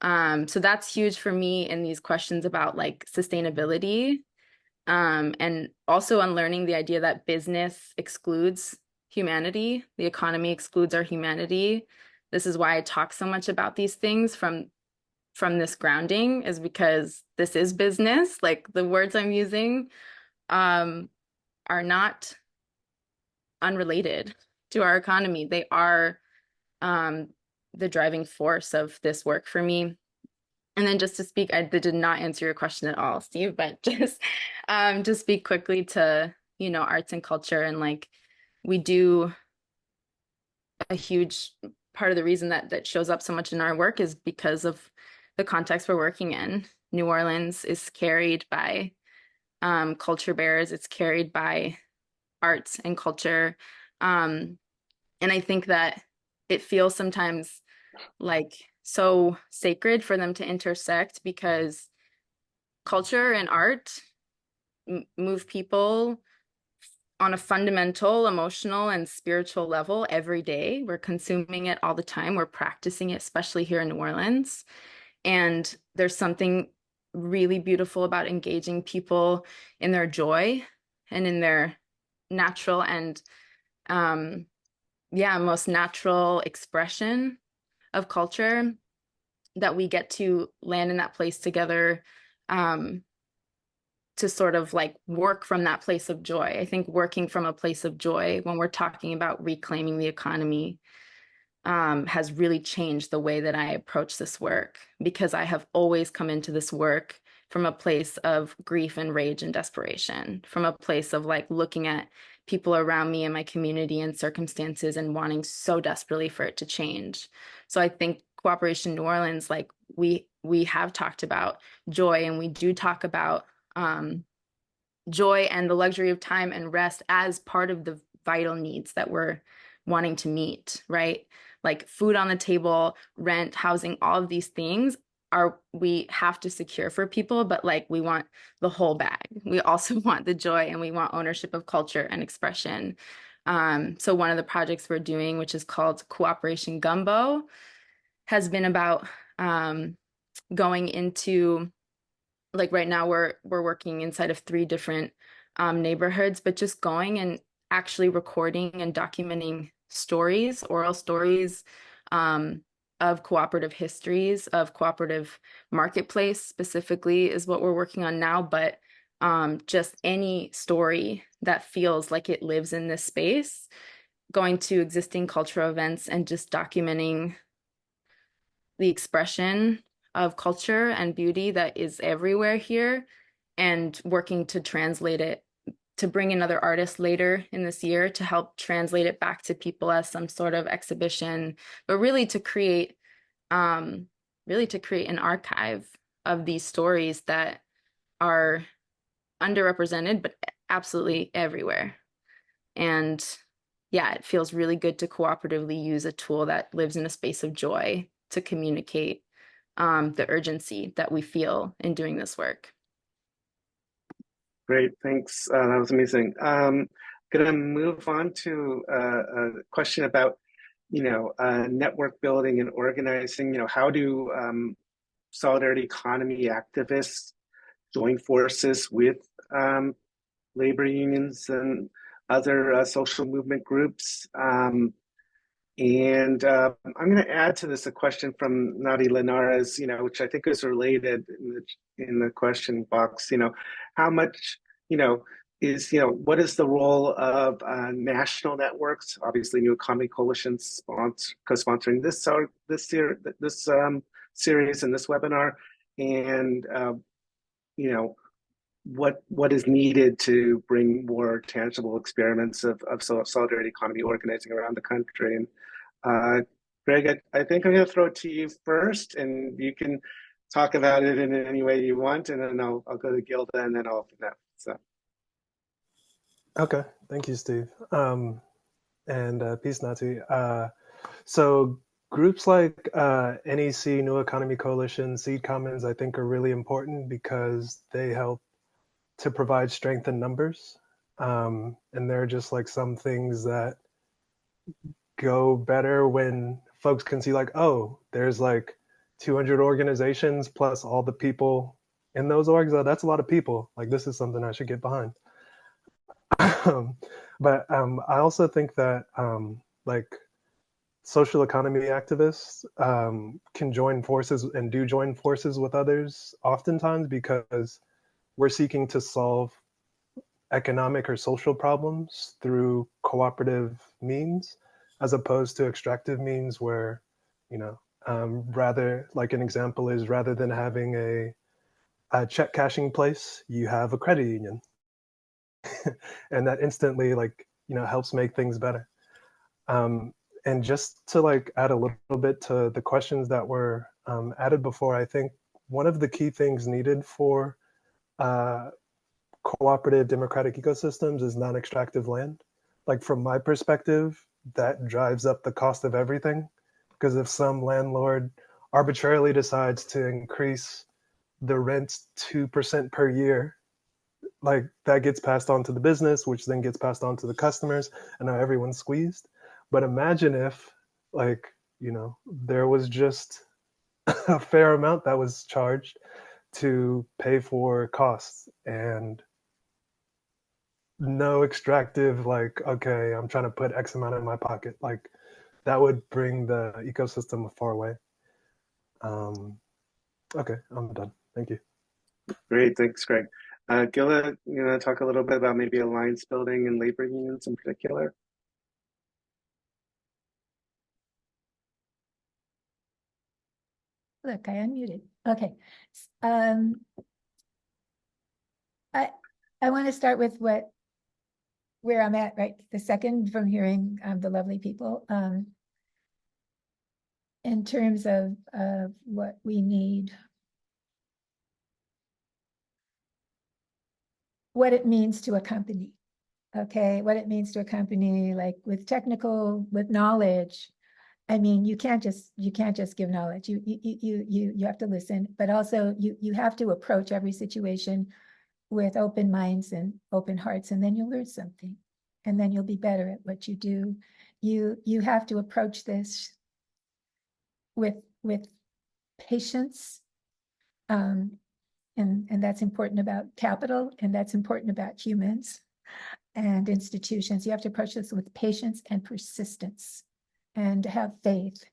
Speaker 2: So that's huge for me in these questions about like sustainability, and also unlearning the idea that business excludes humanity, the economy excludes our humanity. This is why I talk so much about these things from this grounding, is because this is business. Like the words I'm using are not unrelated to our economy. They are the driving force of this work for me. And then just to speak, I did not answer your question at all, Steve, but just to speak quickly to, you know, arts and culture, and like we do a huge part of the reason that shows up so much in our work is because of the context we're working in. New Orleans is carried by culture bearers. It's carried by arts and culture. And I think that it feels sometimes like so sacred for them to intersect, because culture and art move people on a fundamental emotional and spiritual level every day. We're consuming it all the time. We're practicing it, especially here in New Orleans. And there's something really beautiful about engaging people in their joy and in their natural and most natural expression of culture, that we get to land in that place together, to sort of like work from that place of joy. I think working from a place of joy when we're talking about reclaiming the economy has really changed the way that I approach this work, because I have always come into this work from a place of grief and rage and desperation, from a place of like looking at people around me and my community and circumstances and wanting so desperately for it to change. So I think Cooperation New Orleans, like we have talked about joy, and we do talk about joy and the luxury of time and rest as part of the vital needs that we're wanting to meet, right? Like food on the table, rent, housing, all of these things we have to secure for people, but like we want the whole bag. We also want the joy, and we want ownership of culture and expression. So one of the projects we're doing, which is called Cooperation Gumbo, has been about going into, like right now we're working inside of 3 different neighborhoods, but just going and actually recording and documenting stories, oral stories, of cooperative histories, of cooperative marketplace specifically is what we're working on now, but just any story that feels like it lives in this space, going to existing cultural events and just documenting the expression of culture and beauty that is everywhere here, and working to translate it, to bring in other artists later in this year to help translate it back to people as some sort of exhibition, but really to create an archive of these stories that are underrepresented, but absolutely everywhere. And yeah, it feels really good to cooperatively use a tool that lives in a space of joy to communicate the urgency that we feel in doing this work.
Speaker 1: Great, thanks. That was amazing. Gonna move on to a question about, network building and organizing. How do solidarity economy activists join forces with labor unions and other social movement groups? And I'm going to add to this a question from Nadi Linares, which I think is related in the question box. How much, is, what is the role of national networks? Obviously, New Economy Coalition co-sponsoring this series and this webinar, and what is needed to bring more tangible experiments of solidarity economy organizing around the country. And Greg, I think I'm going to throw it to you first, and you can talk about it in any way you want, and then I'll go to Gilda, and then I'll open up. So.
Speaker 5: Okay, thank you, Steve. And peace, Nati. So groups like NEC, New Economy Coalition, Seed Commons, I think are really important because they help to provide strength in numbers. And there are just like some things that go better when folks can see like, oh, there's like 200 organizations plus all the people in those orgs. Oh, that's a lot of people. Like, this is something I should get behind. But I also think that like social economy activists can join forces and do join forces with others oftentimes because we're seeking to solve economic or social problems through cooperative means, as opposed to extractive means where, rather, like an example is, rather than having a check cashing place, you have a credit union. And that instantly, helps make things better. And just to add a little bit to the questions that were added before, I think one of the key things needed for cooperative democratic ecosystems is non-extractive land. Like, from my perspective, that drives up the cost of everything, because if some landlord arbitrarily decides to increase the rent 2% per year, that gets passed on to the business, which then gets passed on to the customers, and now everyone's squeezed. But imagine if there was just a fair amount that was charged to pay for costs, and no extractive, okay, I'm trying to put X amount in my pocket. That would bring the ecosystem a far way. Okay, I'm done. Thank you.
Speaker 1: Great, thanks, Greg. Gilda, you want to talk a little bit about maybe alliance building and labor unions in particular?
Speaker 3: Look, I unmuted. Okay. I want to start with where I'm at right the second from hearing the lovely people in terms of what we need, what it means to a company. Okay, what it means to a company, with knowledge. I mean, you can't just give knowledge. You have to listen, but also you have to approach every situation with open minds and open hearts, and then you'll learn something, and then you'll be better at what you do. You have to approach this with patience And that's important about capital, and that's important about humans and institutions. You have to approach this with patience and persistence, and have faith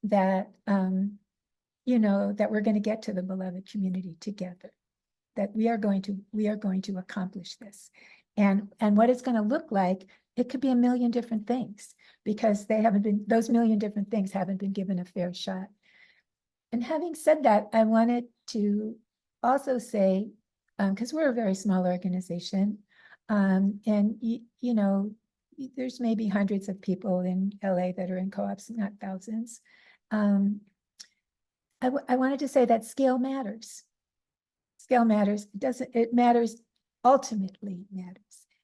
Speaker 3: that, that we're going to get to the beloved community together, that we are going to accomplish this. And what it's going to look like, it could be a million different things, because those million different things haven't been given a fair shot. And having said that, I wanted to also say, because we're a very small organization, and there's maybe hundreds of people in LA that are in co-ops, not thousands. I wanted to say that scale matters. Scale matters. It matters, ultimately matters.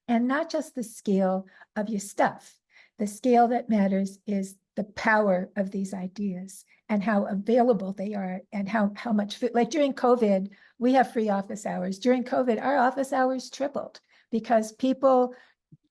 Speaker 3: And not just the scale of your stuff. The scale that matters is the power of these ideas and how available they are, and how much food. Like during COVID, we have free office hours. During COVID, our office hours tripled because people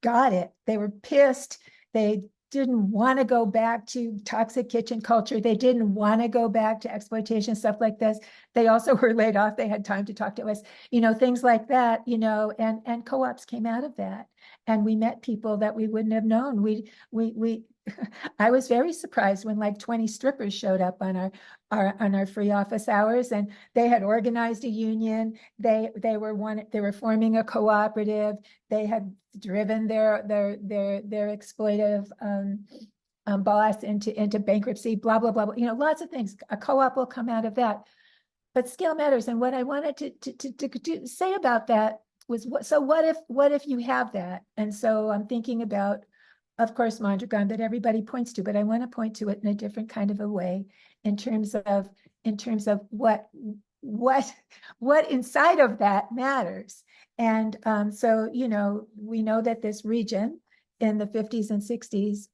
Speaker 3: got it. They were pissed. They didn't want to go back to toxic kitchen culture. They didn't want to go back to exploitation, stuff like this. They also were laid off. They had time to talk to us, things like that, and co-ops came out of that. And we met people that we wouldn't have known. I was very surprised when like 20 strippers showed up on our free office hours, and they had organized a union. They were forming a cooperative. They had driven their exploitive boss into bankruptcy, blah, blah, blah, lots of things. A co-op will come out of that. But scale matters. And what I wanted to say about that was, what if you have that? And so I'm thinking about, of course, Mondragon that everybody points to, but I want to point to it in a different kind of a way, in terms of what inside of that matters. And so we know that this region in the 50s and 60s,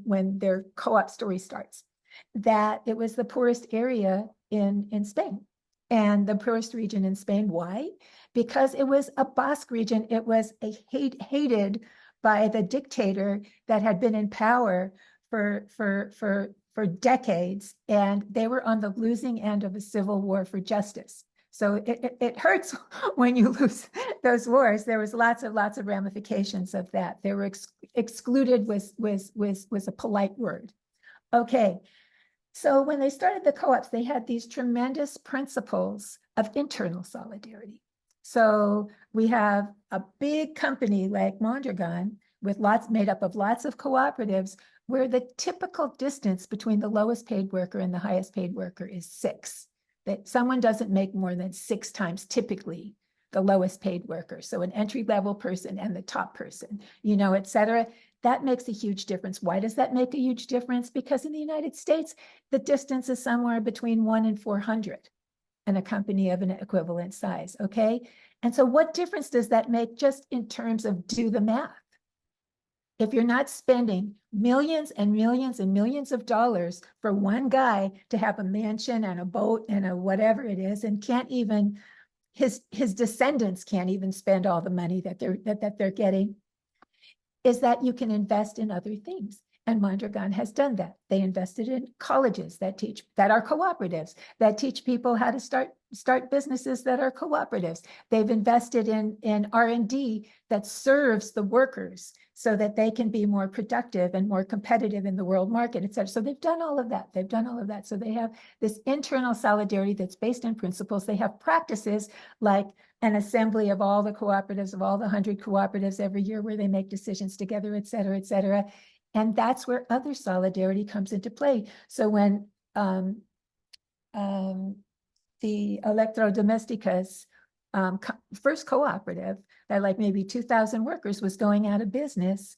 Speaker 3: when their co-op story starts, that it was the poorest area in Spain, and the poorest region in Spain. Why? Because it was a Basque region. It was hated by the dictator that had been in power for decades, and they were on the losing end of a civil war for justice. So it hurts when you lose those wars. There was lots of ramifications of that. They were excluded was a polite word. Okay, so when they started the co-ops, they had these tremendous principles of internal solidarity. So we have a big company like Mondragon made up of lots of cooperatives, where the typical distance between the lowest paid worker and the highest paid worker is 6. That someone doesn't make more than 6 times typically the lowest paid worker. So an entry-level person and the top person, et cetera. That makes a huge difference. Why does that make a huge difference? Because in the United States, the distance is somewhere between 1 and 400 in a company of an equivalent size, okay? And so what difference does that make just in terms of do the math? If you're not spending millions and millions and millions of dollars for one guy to have a mansion and a boat and a whatever it is, and can't even, his descendants can't even spend all the money that they're getting, is that you can invest in other things. And Mondragon has done that. They invested in colleges that are cooperatives, that teach people how to start businesses that are cooperatives. They've invested in R&D that serves the workers so that they can be more productive and more competitive in the world market, et cetera. So they've done all of that. So they have this internal solidarity that's based on principles. They have practices like an assembly of all the cooperatives, of all the 100 cooperatives every year, where they make decisions together, et cetera, et cetera. And that's where other solidarity comes into play. So when the Electrodomésticas first cooperative, that like maybe 2,000 workers, was going out of business,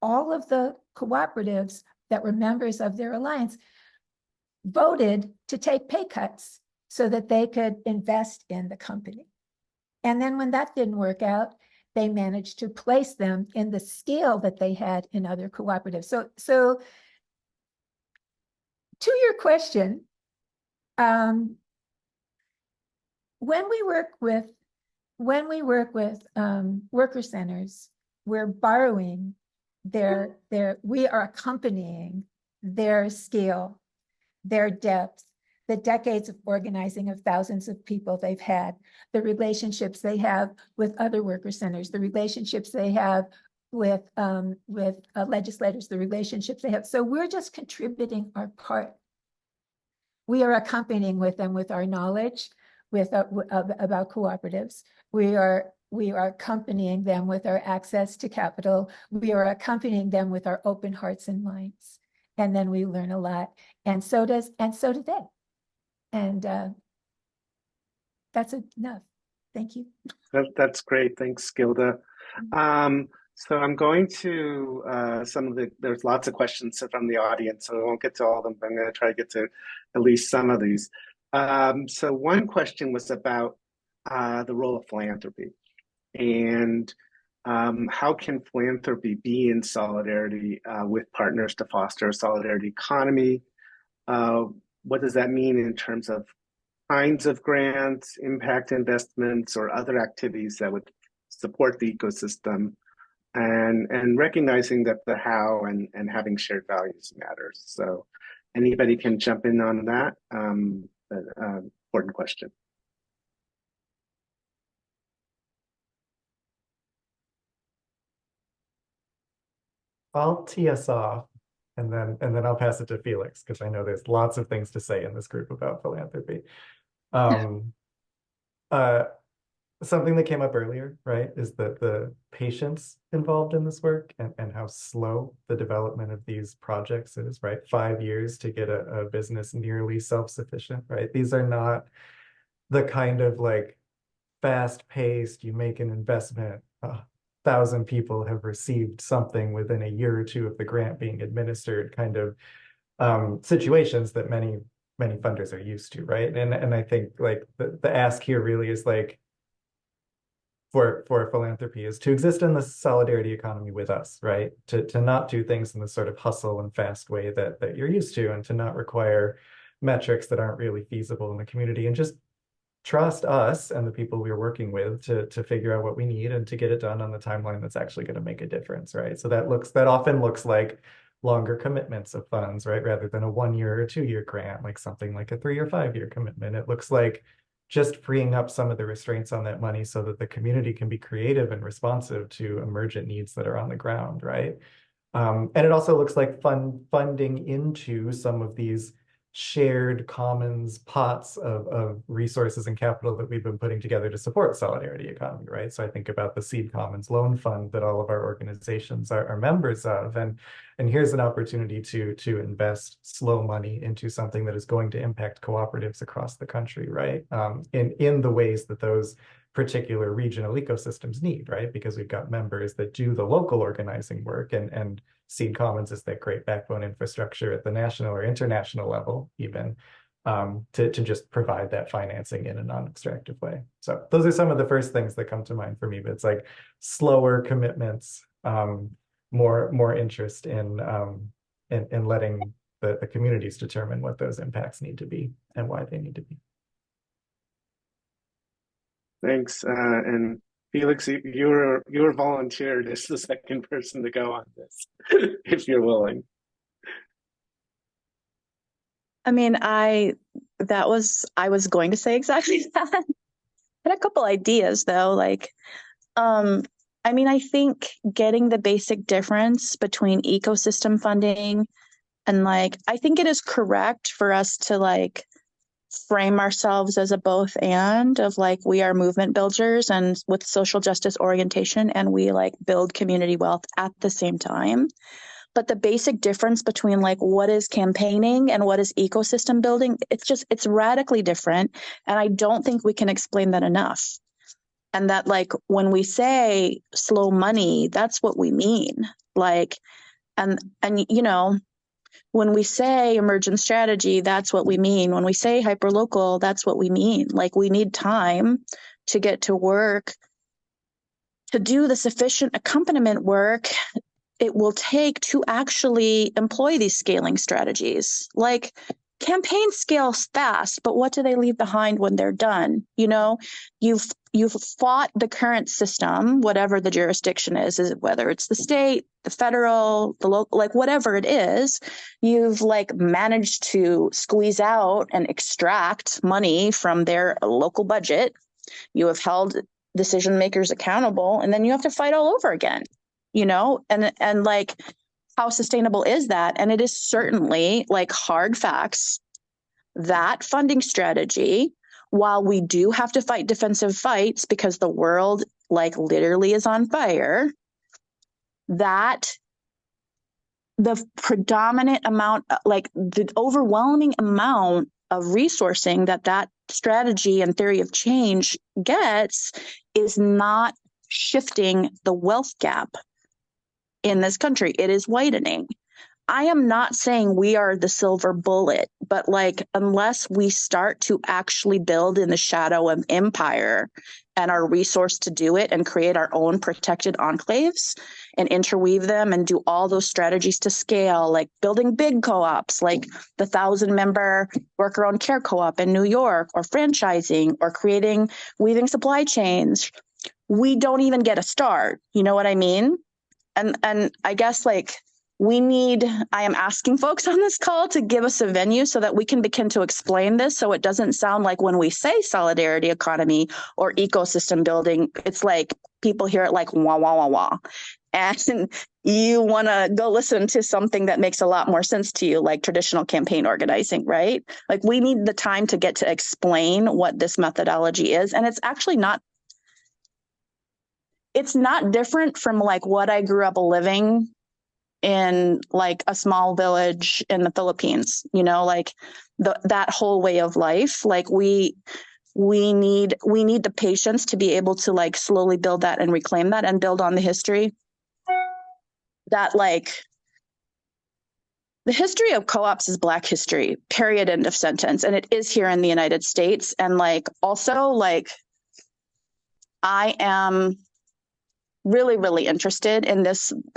Speaker 3: all of the cooperatives that were members of their alliance voted to take pay cuts so that they could invest in the company. And then when that didn't work out, they managed to place them in the scale that they had in other cooperatives. So to your question, when we work with worker centers, we're borrowing we are accompanying their scale, their depth, the decades of organizing of thousands of people they've had, the relationships they have with other worker centers, the relationships they have with legislators, the relationships they have. So we're just contributing our part. We are accompanying with them with our knowledge about cooperatives. We are accompanying them with our access to capital. We are accompanying them with our open hearts and minds. And then we learn a lot. And so do they. And that's enough. Thank you.
Speaker 1: That's great. Thanks, Gilda. So I'm going to there's lots of questions from the audience, so I won't get to all of them, but I'm going to try to get to at least some of these. So one question was about the role of philanthropy, and how can philanthropy be in solidarity with partners to foster a solidarity economy? What does that mean in terms of kinds of grants, impact investments, or other activities that would support the ecosystem? And recognizing that the how and having shared values matters. So anybody can jump in on that. Important question.
Speaker 4: I'll tee us off, and then I'll pass it to Felix, because I know there's lots of things to say in this group about philanthropy. Something that came up earlier, right, is that the patience involved in this work and how slow the development of these projects is, right? 5 years to get a business nearly self-sufficient, right? These are not the kind of like fast-paced, you make an investment, 1,000 people have received something within a year or two of the grant being administered kind of situations that many funders are used to, right? And I think like the ask here really is like, for philanthropy is to exist in the solidarity economy with us, right? To not do things in the sort of hustle and fast way that you're used to, and to not require metrics that aren't really feasible in the community, and just trust us and the people we're working with to figure out what we need and to get it done on the timeline that's actually going to make a difference, right? So that often looks like longer commitments of funds, right? Rather than a 1 year or 2 year grant, like something like a 3 or 5 year commitment. It looks like just freeing up some of the restraints on that money so that the community can be creative and responsive to emergent needs that are on the ground, right? And it also looks like funding into some of these shared commons pots of resources and capital that we've been putting together to support solidarity economy, right? So I think about the Seed Commons Loan Fund that all of our organizations are members of, and here's an opportunity to invest slow money into something that is going to impact cooperatives across the country, right? In the ways that those particular regional ecosystems need, right? Because we've got members that do the local organizing work, and Seed Commons is that great backbone infrastructure at the national or international level, even to just provide that financing in a non-extractive way. So those are some of the first things that come to mind for me. But it's like slower commitments, more interest in letting the communities determine what those impacts need to be and why they need to be.
Speaker 1: Thanks. And Felix, you were volunteered as the second person to go on this, if you're willing.
Speaker 6: I mean, I was going to say exactly that. I had a couple ideas though, like, I mean, I think getting the basic difference between ecosystem funding and like, I think it is correct for us to like frame ourselves as a both and of like, we are movement builders and with social justice orientation, and we like build community wealth at the same time. But the basic difference between like what is campaigning and what is ecosystem building, it's radically different. And I don't think we can explain that enough. And that like when we say slow money, that's what we mean. Like, and you know, when we say emergent strategy, that's what we mean. When we say hyperlocal, that's what we mean. Like we need time to get to work, to do the sufficient accompaniment work it will take to actually employ these scaling strategies. Like campaigns scale fast, but what do they leave behind when they're done? You know, you you've fought the current system, whatever the jurisdiction is whether it's the state, the federal, the local, like whatever it is, you've like managed to squeeze out and extract money from their local budget. You have held decision makers accountable, and then you have to fight all over again, and like, how sustainable is that? And it is certainly like hard facts that funding strategy, while we do have to fight defensive fights because the world like literally is on fire, that the predominant amount, like the overwhelming amount of resourcing that strategy and theory of change gets is not shifting the wealth gap in this country. It is widening. I am not saying we are the silver bullet, but like, unless we start to actually build in the shadow of empire and are resourced to do it and create our own protected enclaves and interweave them and do all those strategies to scale, like building big co-ops, like the 1,000-member worker-owned care co-op in New York, or franchising, or weaving supply chains, we don't even get a start. You know what I mean? And I guess like, I am asking folks on this call to give us a venue so that we can begin to explain this, so it doesn't sound like when we say solidarity economy or ecosystem building, it's like people hear it like wah, wah, wah, wah. And you want to go listen to something that makes a lot more sense to you, like traditional campaign organizing, right? Like, we need the time to get to explain what this methodology is. And it's actually it's not different from like what I grew up living in, like a small village in the Philippines, like that whole way of life. Like we need the patience to be able to like slowly build that and reclaim that and build on the history. That like, the history of co-ops is Black history, period, end of sentence. And it is here in the United States. And like, also like, I am really, really interested in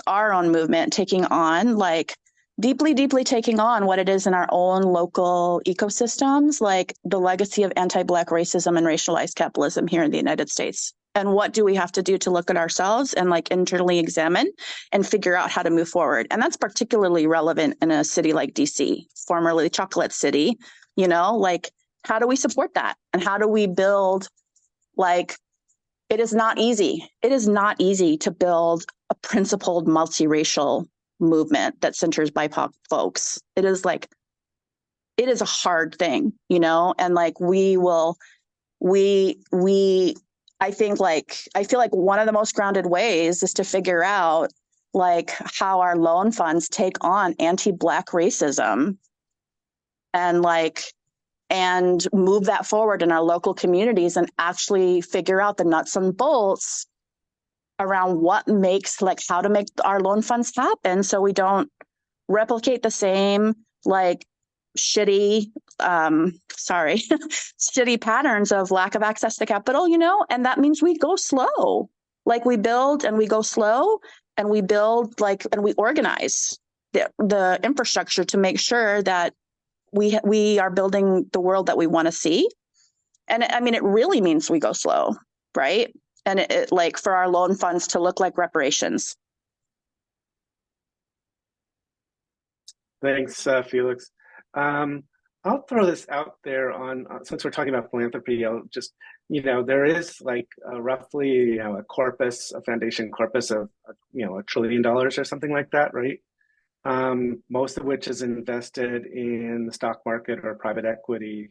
Speaker 6: our own movement taking on, like deeply taking on what it is in our own local ecosystems, like the legacy of anti-Black racism and racialized capitalism here in the United States. And what do we have to do to look at ourselves and like internally examine and figure out how to move forward? And that's particularly relevant in a city like DC, formerly Chocolate City, like, how do we support that? And how do we build, like, it is not easy. It is not easy to build a principled multiracial movement that centers BIPOC folks. It is a hard thing, and like I feel like one of the most grounded ways is to figure out like how our loan funds take on anti-Black racism and move that forward in our local communities and actually figure out the nuts and bolts around how to make our loan funds happen, so we don't replicate the same like shitty patterns of lack of access to capital, and that means we go slow. Like, we build and we go slow, and we build and we organize the infrastructure to make sure that we are building the world that we want to see. And I mean, it really means we go slow, right? And it like for our loan funds to look like reparations.
Speaker 1: Thanks, Felix. I'll throw this out there since we're talking about philanthropy, I'll just, there is like roughly, a foundation corpus of, $1 trillion or something like that, right? Most of which is invested in the stock market or private equity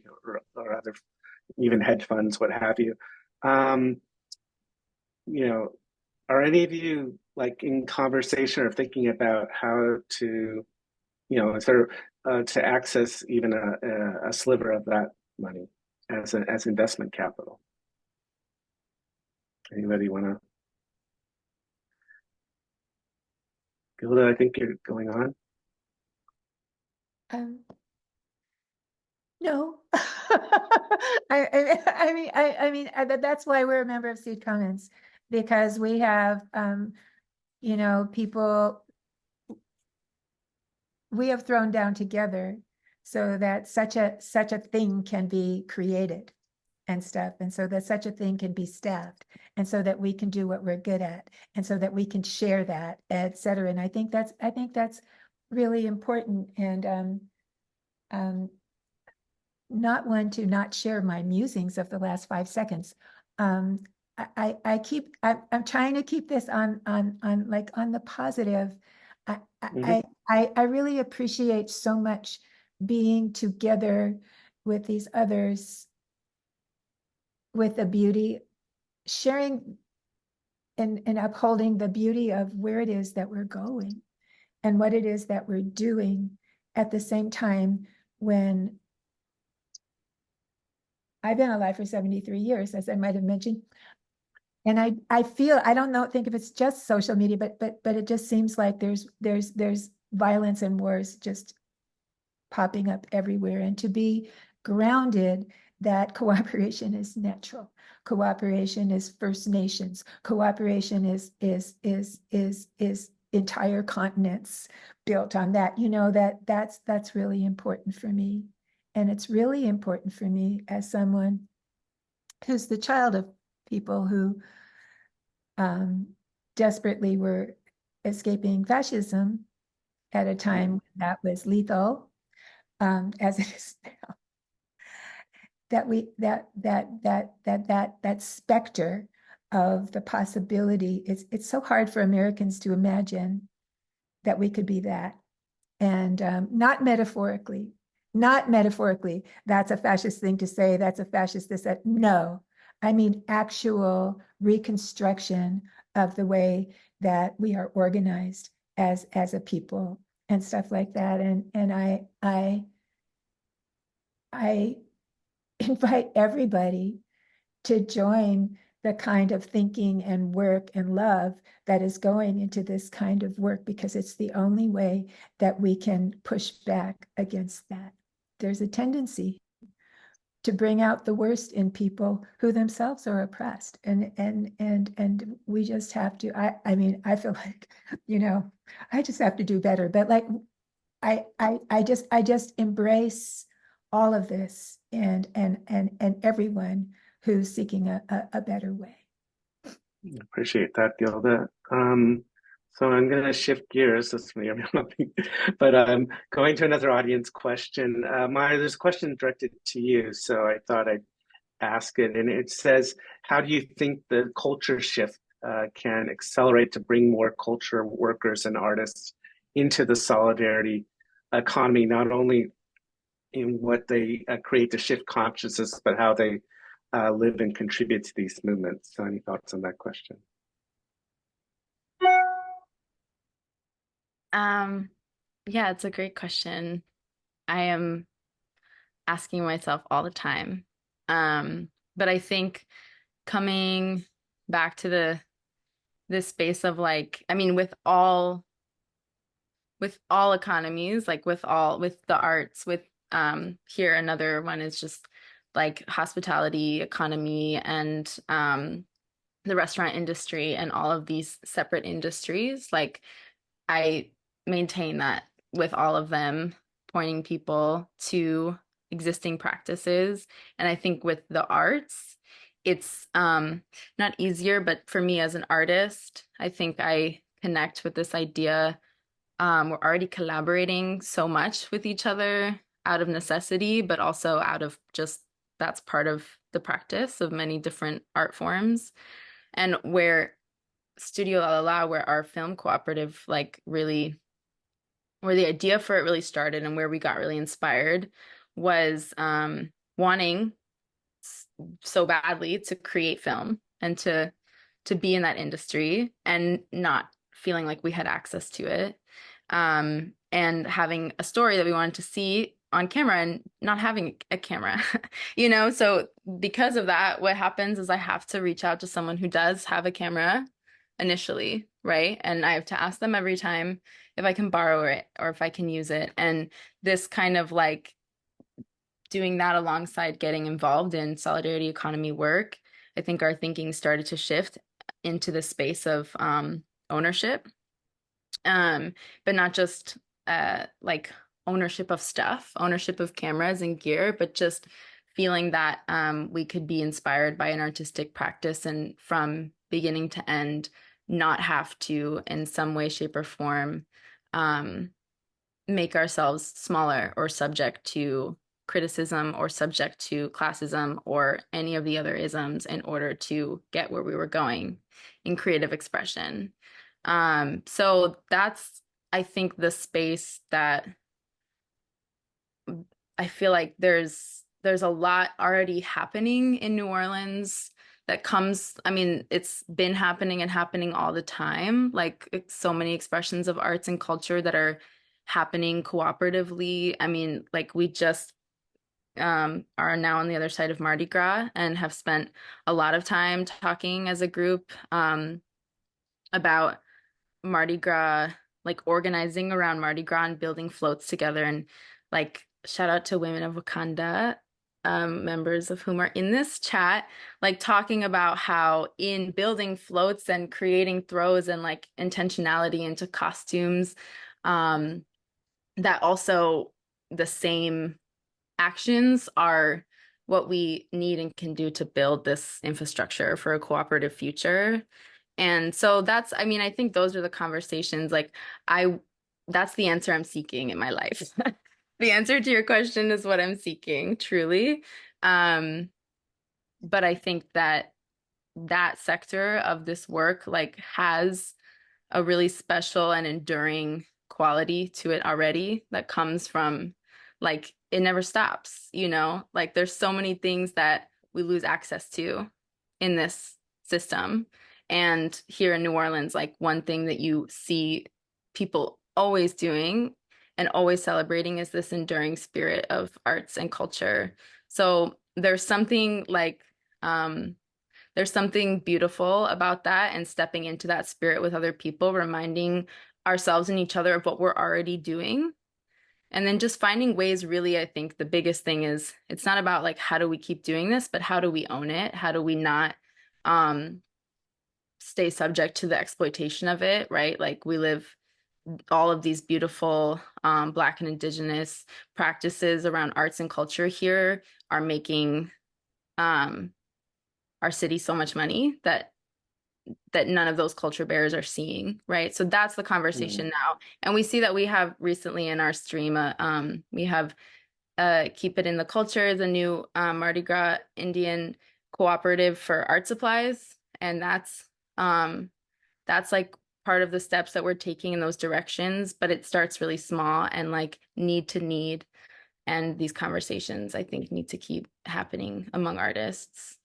Speaker 1: or other, even hedge funds, what have you. Are any of you like in conversation or thinking about how to, to access even a sliver of that money as investment capital? Anybody want to? Gilda, I think you're going on.
Speaker 3: No, I mean, that's why we're a member of Seed Commons, because we have, people we have thrown down together so that such a thing can be created. and stuff. And so that such a thing can be staffed, and so that we can do what we're good at, and so that we can share that, et cetera. And I think that's really important. And not one to not share my musings of the last 5 seconds. I'm trying to keep this on the positive. I really appreciate so much being together with these others, with the beauty, sharing and upholding the beauty of where it is that we're going and what it is that we're doing at the same time. When I've been alive for 73 years, as I might have mentioned, and I feel, I don't know, think if it's just social media, but it just seems like there's violence and wars just popping up everywhere. And to be grounded that cooperation is natural, cooperation is First Nations, cooperation is entire continents built on that. You know, that's really important for me. And it's really important for me as someone who's the child of people who desperately were escaping fascism at a time when that was lethal, as it is now. That specter of the possibility, it's so hard for Americans to imagine that we could be that. And not metaphorically, that's a fascist thing to say, that's a fascist this, that. No, I mean actual reconstruction of the way that we are organized as a people and stuff like that. And I invite everybody to join the kind of thinking and work and love that is going into this kind of work, because it's the only way that we can push back against that. There's a tendency to bring out the worst in people who themselves are oppressed. And we just have to, I mean, I feel like, you know, I just have to do better. But like, I just embrace all of this and everyone who's seeking a better way.
Speaker 1: Appreciate that, Gilda. So I'm going to shift gears. This may or may not be, but going to another audience question. Maya, there's a question directed to you, so I thought I'd ask it. And it says, how do you think the culture shift can accelerate to bring more culture workers and artists into the solidarity economy, not only in what they create to shift consciousness, but how they live and contribute to these movements? So any thoughts on that question?
Speaker 2: Yeah, it's a great question. I am asking myself all the time. But I think coming back to this space of like, I mean, with all economies, like with the arts, with here another one is just like hospitality economy and the restaurant industry and all of these separate industries. Like I maintain that with all of them, pointing people to existing practices. And I think with the arts, it's not easier, but for me as an artist, I think I connect with this idea. We're already collaborating so much with each other out of necessity, but also out of just that's part of the practice of many different art forms. And where Studio La La La, where our film cooperative, like really, where the idea for it really started and where we got really inspired was wanting so badly to create film and to be in that industry and not feeling like we had access to it, and having a story that we wanted to see on camera and not having a camera, you know? So because of that, what happens is I have to reach out to someone who does have a camera initially, right? And I have to ask them every time if I can borrow it or if I can use it. And this kind of like doing that alongside getting involved in solidarity economy work, I think our thinking started to shift into the space of ownership, but not just like ownership of stuff, ownership of cameras and gear, but just feeling that we could be inspired by an artistic practice and from beginning to end not have to, in some way, shape, or form, make ourselves smaller or subject to criticism or subject to classism or any of the other isms in order to get where we were going in creative expression. So that's, I think, the space that I feel like there's a lot already happening in New Orleans that comes, I mean, it's been happening and happening all the time. Like, it's so many expressions of arts and culture that are happening cooperatively. I mean, like, we just are now on the other side of Mardi Gras and have spent a lot of time talking as a group about Mardi Gras, like organizing around Mardi Gras and building floats together. And like, shout out to Women of Wakanda, members of whom are in this chat, like talking about how in building floats and creating throws and like intentionality into costumes, that also the same actions are what we need and can do to build this infrastructure for a cooperative future. And so that's, I mean, I think those are the conversations, like that's the answer I'm seeking in my life. The answer to your question is what I'm seeking, truly. But I think that sector of this work like has a really special and enduring quality to it already that comes from, like, it never stops, you know? Like, there's so many things that we lose access to in this system. And here in New Orleans, like, one thing that you see people always doing and always celebrating is this enduring spirit of arts and culture. So there's something like, there's something beautiful about that, and stepping into that spirit with other people, reminding ourselves and each other of what we're already doing. And then just finding ways, really, I think the biggest thing is, it's not about like, how do we keep doing this, but how do we own it? How do we not stay subject to the exploitation of it, right? Like, we live all of these beautiful Black and Indigenous practices around arts and culture here are making our city so much money that none of those culture bearers are seeing, right? So that's the conversation now. And we see that we have recently in our stream, we have Keep It in the Culture, the new Mardi Gras Indian cooperative for art supplies. And that's like part of the steps that we're taking in those directions, but it starts really small and like need to need. And these conversations, I think, need to keep happening among artists.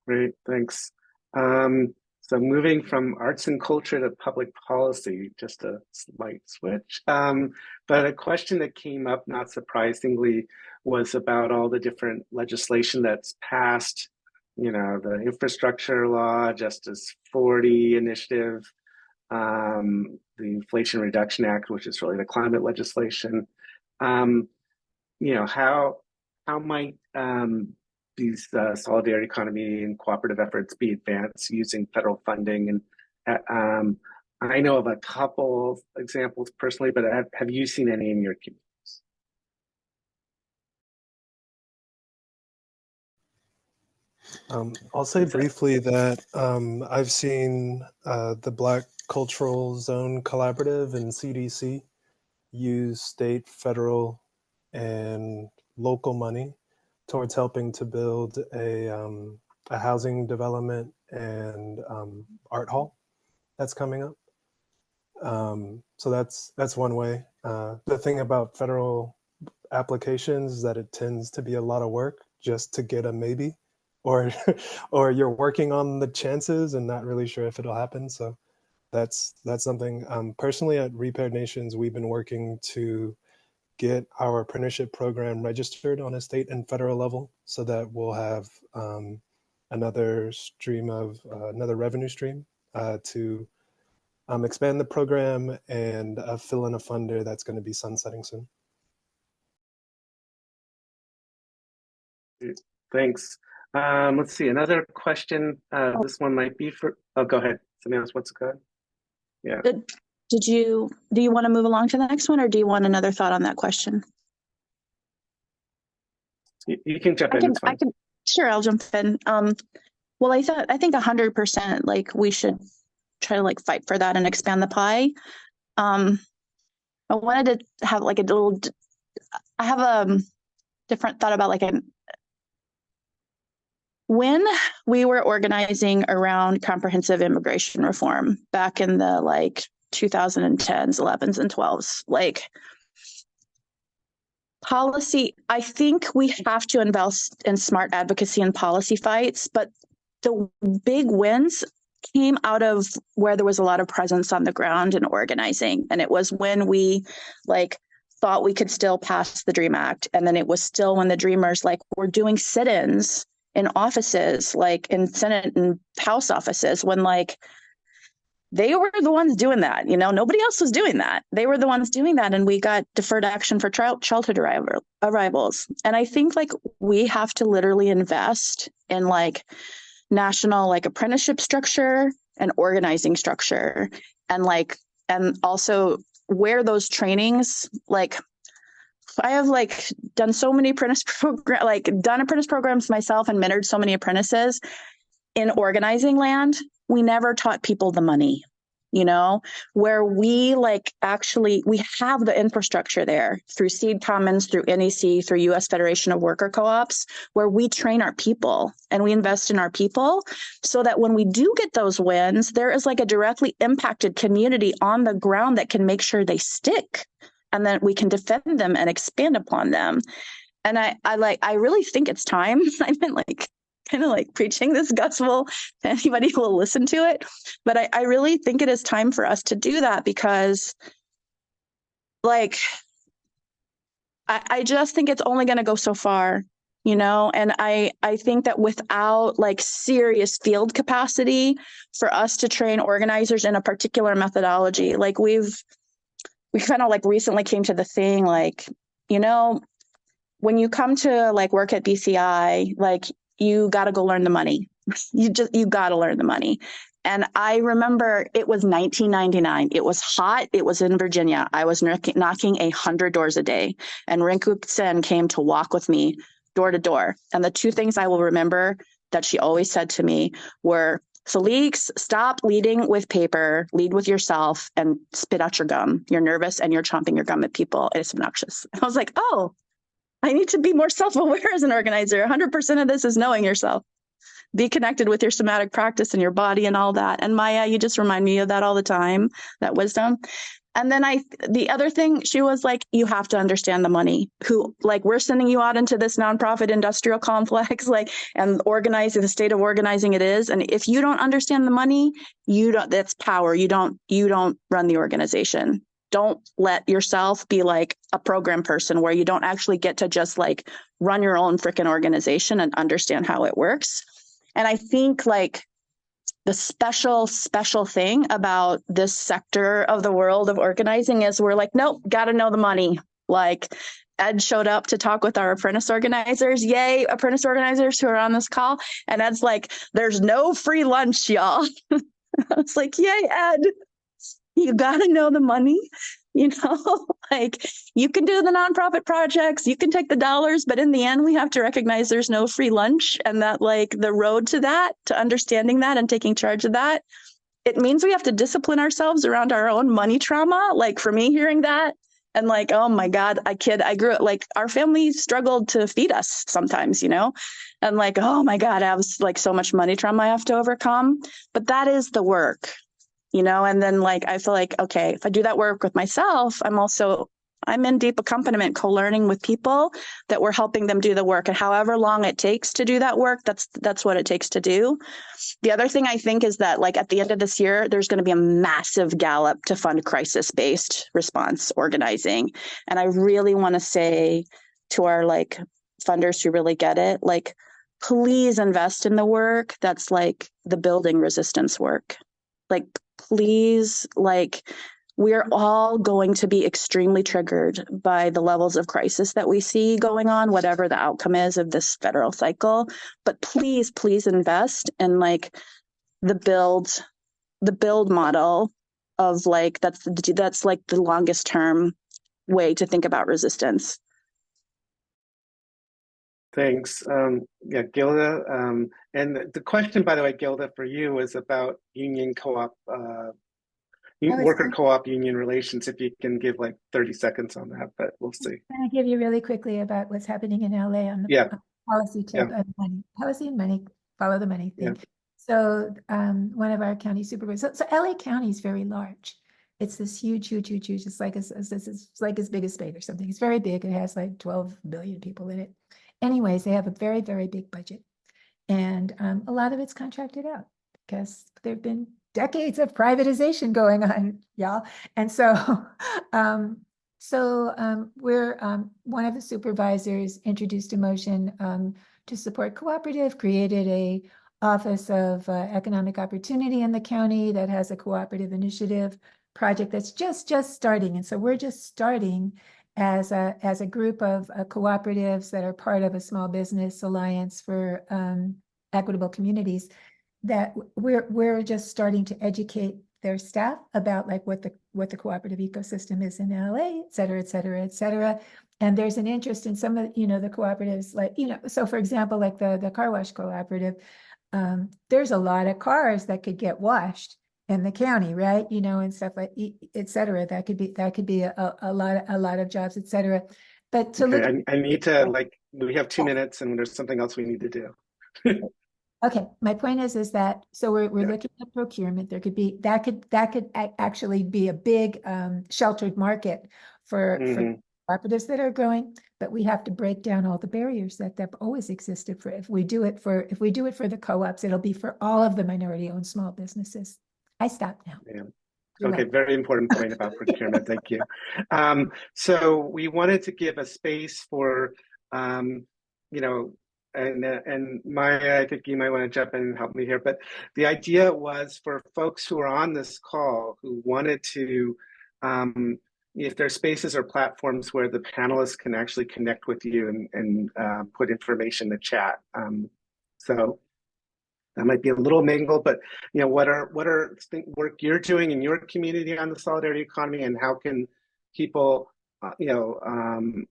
Speaker 1: Great, thanks. So moving from arts and culture to public policy, just a slight switch. But a question that came up, not surprisingly, was about all the different legislation that's passed, you know, the infrastructure law, Justice 40 initiative, the Inflation Reduction Act, which is really the climate legislation. You know, how might these solidarity economy and cooperative efforts be advanced using federal funding? And I know of a couple of examples personally, but have you seen any in your communities?
Speaker 5: I'll say briefly that I've seen the Black Cultural Zone Collaborative and CDC use state, federal, and local money towards helping to build a housing development and art hall that's coming up. So that's one way. The thing about federal applications is that it tends to be a lot of work just to get a maybe, or or you're working on the chances and not really sure if it'll happen. So that's something. Personally, at Repaired Nations, we've been working to get our apprenticeship program registered on a state and federal level so that we'll have another revenue stream to expand the program and fill in a funder that's going to be sunsetting soon.
Speaker 1: Thanks. Let's see, another question. This one might be for, oh, go ahead. Somebody else wants to go ahead? Yeah.
Speaker 6: Do you want to move along to the next one, or do you want another thought on that question?
Speaker 1: You can jump
Speaker 6: I
Speaker 1: in,
Speaker 6: can,
Speaker 1: it's
Speaker 6: I
Speaker 1: fine.
Speaker 6: can, sure, I'll jump in. Well, I think 100%, like we should try to like fight for that and expand the pie. Um, I wanted to have like I have a different thought about like when we were organizing around comprehensive immigration reform back in the like 2010s, 11s, and 12s, like policy, I think we have to invest in smart advocacy and policy fights, but the big wins came out of where there was a lot of presence on the ground and organizing. And it was when we like thought we could still pass the DREAM Act. And then it was still when the Dreamers like were doing sit-ins in offices, like in Senate and House offices, when like they were the ones doing that, you know, nobody else was doing that. They were the ones doing that. And we got deferred action for childhood arrivals. And I think like we have to literally invest in like national like apprenticeship structure and organizing structure, and like, and also where those trainings, like I have like done so many apprentice programs myself and mentored so many apprentices in organizing land. We never taught people the money, you know, where we like actually, we have the infrastructure there through Seed Commons, through NEC, through US Federation of Worker Co-ops, where we train our people and we invest in our people so that when we do get those wins, there is like a directly impacted community on the ground that can make sure they stick, and then we can defend them and expand upon them. And I really think it's time. I've been like kind of like preaching this gospel to anybody who will listen to it. But I really think it is time for us to do that, because like, I just think it's only going to go so far, you know, and I think that without like serious field capacity for us to train organizers in a particular methodology, like we kind of like recently came to the thing, like, you know, when you come to like work at BCI, like you got to go learn the money. You got to learn the money. And I remember it was 1999. It was hot. It was in Virginia. I was knocking 100 doors a day. And Rinku Sen came to walk with me door to door. And the two things I will remember that she always said to me were, Felix, stop leading with paper, lead with yourself, and spit out your gum. You're nervous and you're chomping your gum at people. It's obnoxious. I was like, oh, I need to be more self-aware as an organizer. 100% of this is knowing yourself. Be connected with your somatic practice and your body and all that. And Maya, you just remind me of that all the time, that wisdom. And then the other thing, she was like, you have to understand the money. Who, like, we're sending you out into this nonprofit industrial complex, like, and organizing the state of organizing it is. And if you don't understand the money, that's power. You don't run the organization. Don't let yourself be like a program person where you don't actually get to just like run your own freaking organization and understand how it works. And I think like the special thing about this sector of the world of organizing is we're like, nope, got to know the money. Like Ed showed up to talk with our apprentice organizers. Yay, apprentice organizers who are on this call. And Ed's like, there's no free lunch, y'all. I was like, yay, Ed. You got to know the money, you know, like you can do the nonprofit projects, you can take the dollars, but in the end, we have to recognize there's no free lunch, and that like the road to that, to understanding that and taking charge of that, it means we have to discipline ourselves around our own money trauma. Like for me, hearing that and like, oh my God, I grew up like our family struggled to feed us sometimes, you know, and like, oh my God, I have like so much money trauma I have to overcome, but that is the work. You know, and then like, I feel like, okay, if I do that work with myself, I'm in deep accompaniment, co-learning with people that we're helping them do the work, and however long it takes to do that work, that's what it takes to do. The other thing I think is that like at the end of this year, there's going to be a massive gallop to fund crisis-based response organizing. And I really want to say to our like funders who really get it, like, please invest in the work that's like the building resistance work. Like, please, like, we're all going to be extremely triggered by the levels of crisis that we see going on, whatever the outcome is of this federal cycle. But please invest in like the build model of like, that's like the longest term way to think about resistance.
Speaker 1: Thanks. Yeah, Gilda. And the question, by the way, Gilda, for you is about union co-op, worker co-op union relations. If you can give like 30 seconds on that, but we'll see.
Speaker 3: Can I give you really quickly about what's happening in LA on the policy tip of money, policy and money, follow the money thing. So one of our county supervisors, so LA County is very large. It's this huge. It's like as big as Spain or something. It's very big. It has like 12 billion people in it. Anyways, they have a very big budget. And a lot of it's contracted out because there have been decades of privatization going on, y'all. And so, we're one of the supervisors introduced a motion to support cooperative, created a Office of Economic Opportunity in the county that has a cooperative initiative project that's just starting. And so we're just starting as a group of cooperatives that are part of a small business alliance for equitable communities, that we're just starting to educate their staff about like what the cooperative ecosystem is in LA, et cetera. And there's an interest in some of, the cooperatives, like, so for example, like the car wash cooperative, there's a lot of cars that could get washed in the county, right? And stuff like, et cetera. That could be a lot of jobs, et cetera. But to look,
Speaker 1: I need to, we have 2 minutes and there's something else we need to do.
Speaker 3: Okay, my point is that, so we're looking at procurement. There could be, that could actually be a big sheltered market for cooperatives that are growing, but we have to break down all the barriers that have always existed for, if we do it for the co-ops, it'll be for all of the minority-owned small businesses. I stop now.
Speaker 1: Yeah. Okay, very important point about procurement. Thank you. So we wanted to give a space for, and Maya, I think you might want to jump in and help me here, but the idea was for folks who are on this call who wanted to, if there's spaces or platforms where the panelists can actually connect with you and put information in the chat. So that might be a little mingled, but what are work you're doing in your community on the solidarity economy, and how can people, on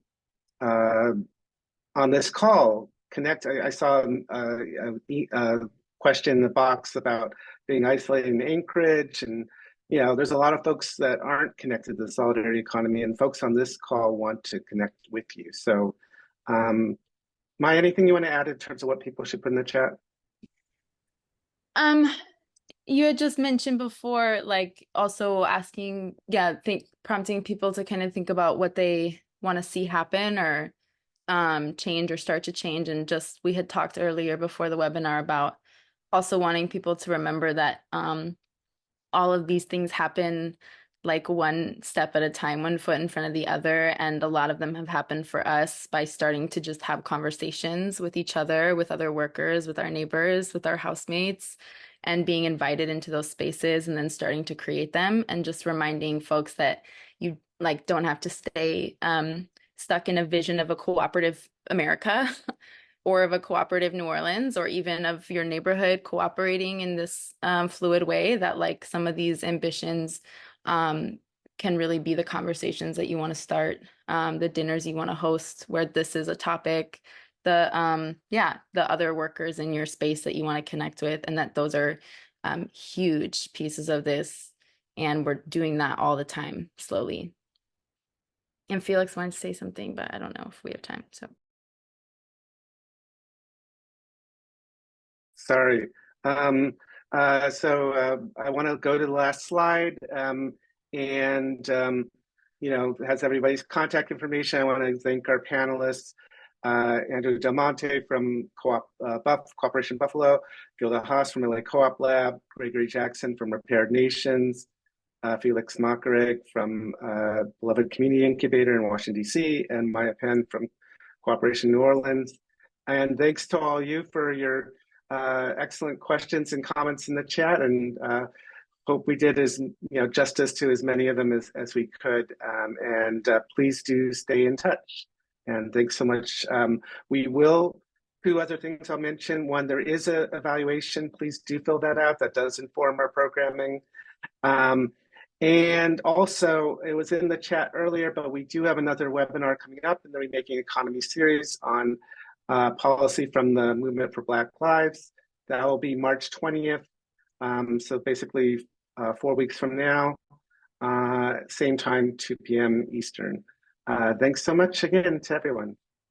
Speaker 1: this call connect? I saw a question in the box about being isolated in Anchorage, and there's a lot of folks that aren't connected to the solidarity economy, and folks on this call want to connect with you. So, Maya, anything you want to add in terms of what people should put in the chat?
Speaker 2: You had just mentioned before, like also asking, prompting people to kind of think about what they want to see happen or change or start to change. And just, we had talked earlier before the webinar about also wanting people to remember that all of these things happen like one step at a time, one foot in front of the other. And a lot of them have happened for us by starting to just have conversations with each other, with other workers, with our neighbors, with our housemates, and being invited into those spaces and then starting to create them, and just reminding folks that you don't have to stay stuck in a vision of a cooperative America or of a cooperative New Orleans, or even of your neighborhood cooperating in this fluid way, that some of these ambitions can really be the conversations that you want to start, the dinners you want to host where this is a topic, the other workers in your space that you want to connect with, and that those are huge pieces of this, and we're doing that all the time, slowly. And Felix wanted to say something, but I don't know if we have time, so.
Speaker 1: Sorry. So I want to go to the last slide, and has everybody's contact information. I want to thank our panelists, Andrew Delmonte from Cooperation Buffalo, Gilda Haas from LA Co-op Lab, Gregory Jackson from Repaired Nations, Felix Macaraeg from Beloved Community Incubator in Washington, D.C., and Maya Penn from Cooperation New Orleans. And thanks to all you for your excellent questions and comments in the chat, and hope we did justice to as many of them as we could. And please do stay in touch. And thanks so much. We will, 2 other things I'll mention. One, there is an evaluation. Please do fill that out. That does inform our programming. And also, it was in the chat earlier, but we do have another webinar coming up in the Remaking Economies series on policy from the Movement for Black Lives. That will be March 20th. So basically 4 weeks from now, same time, 2 p.m. Eastern. Thanks so much again to everyone.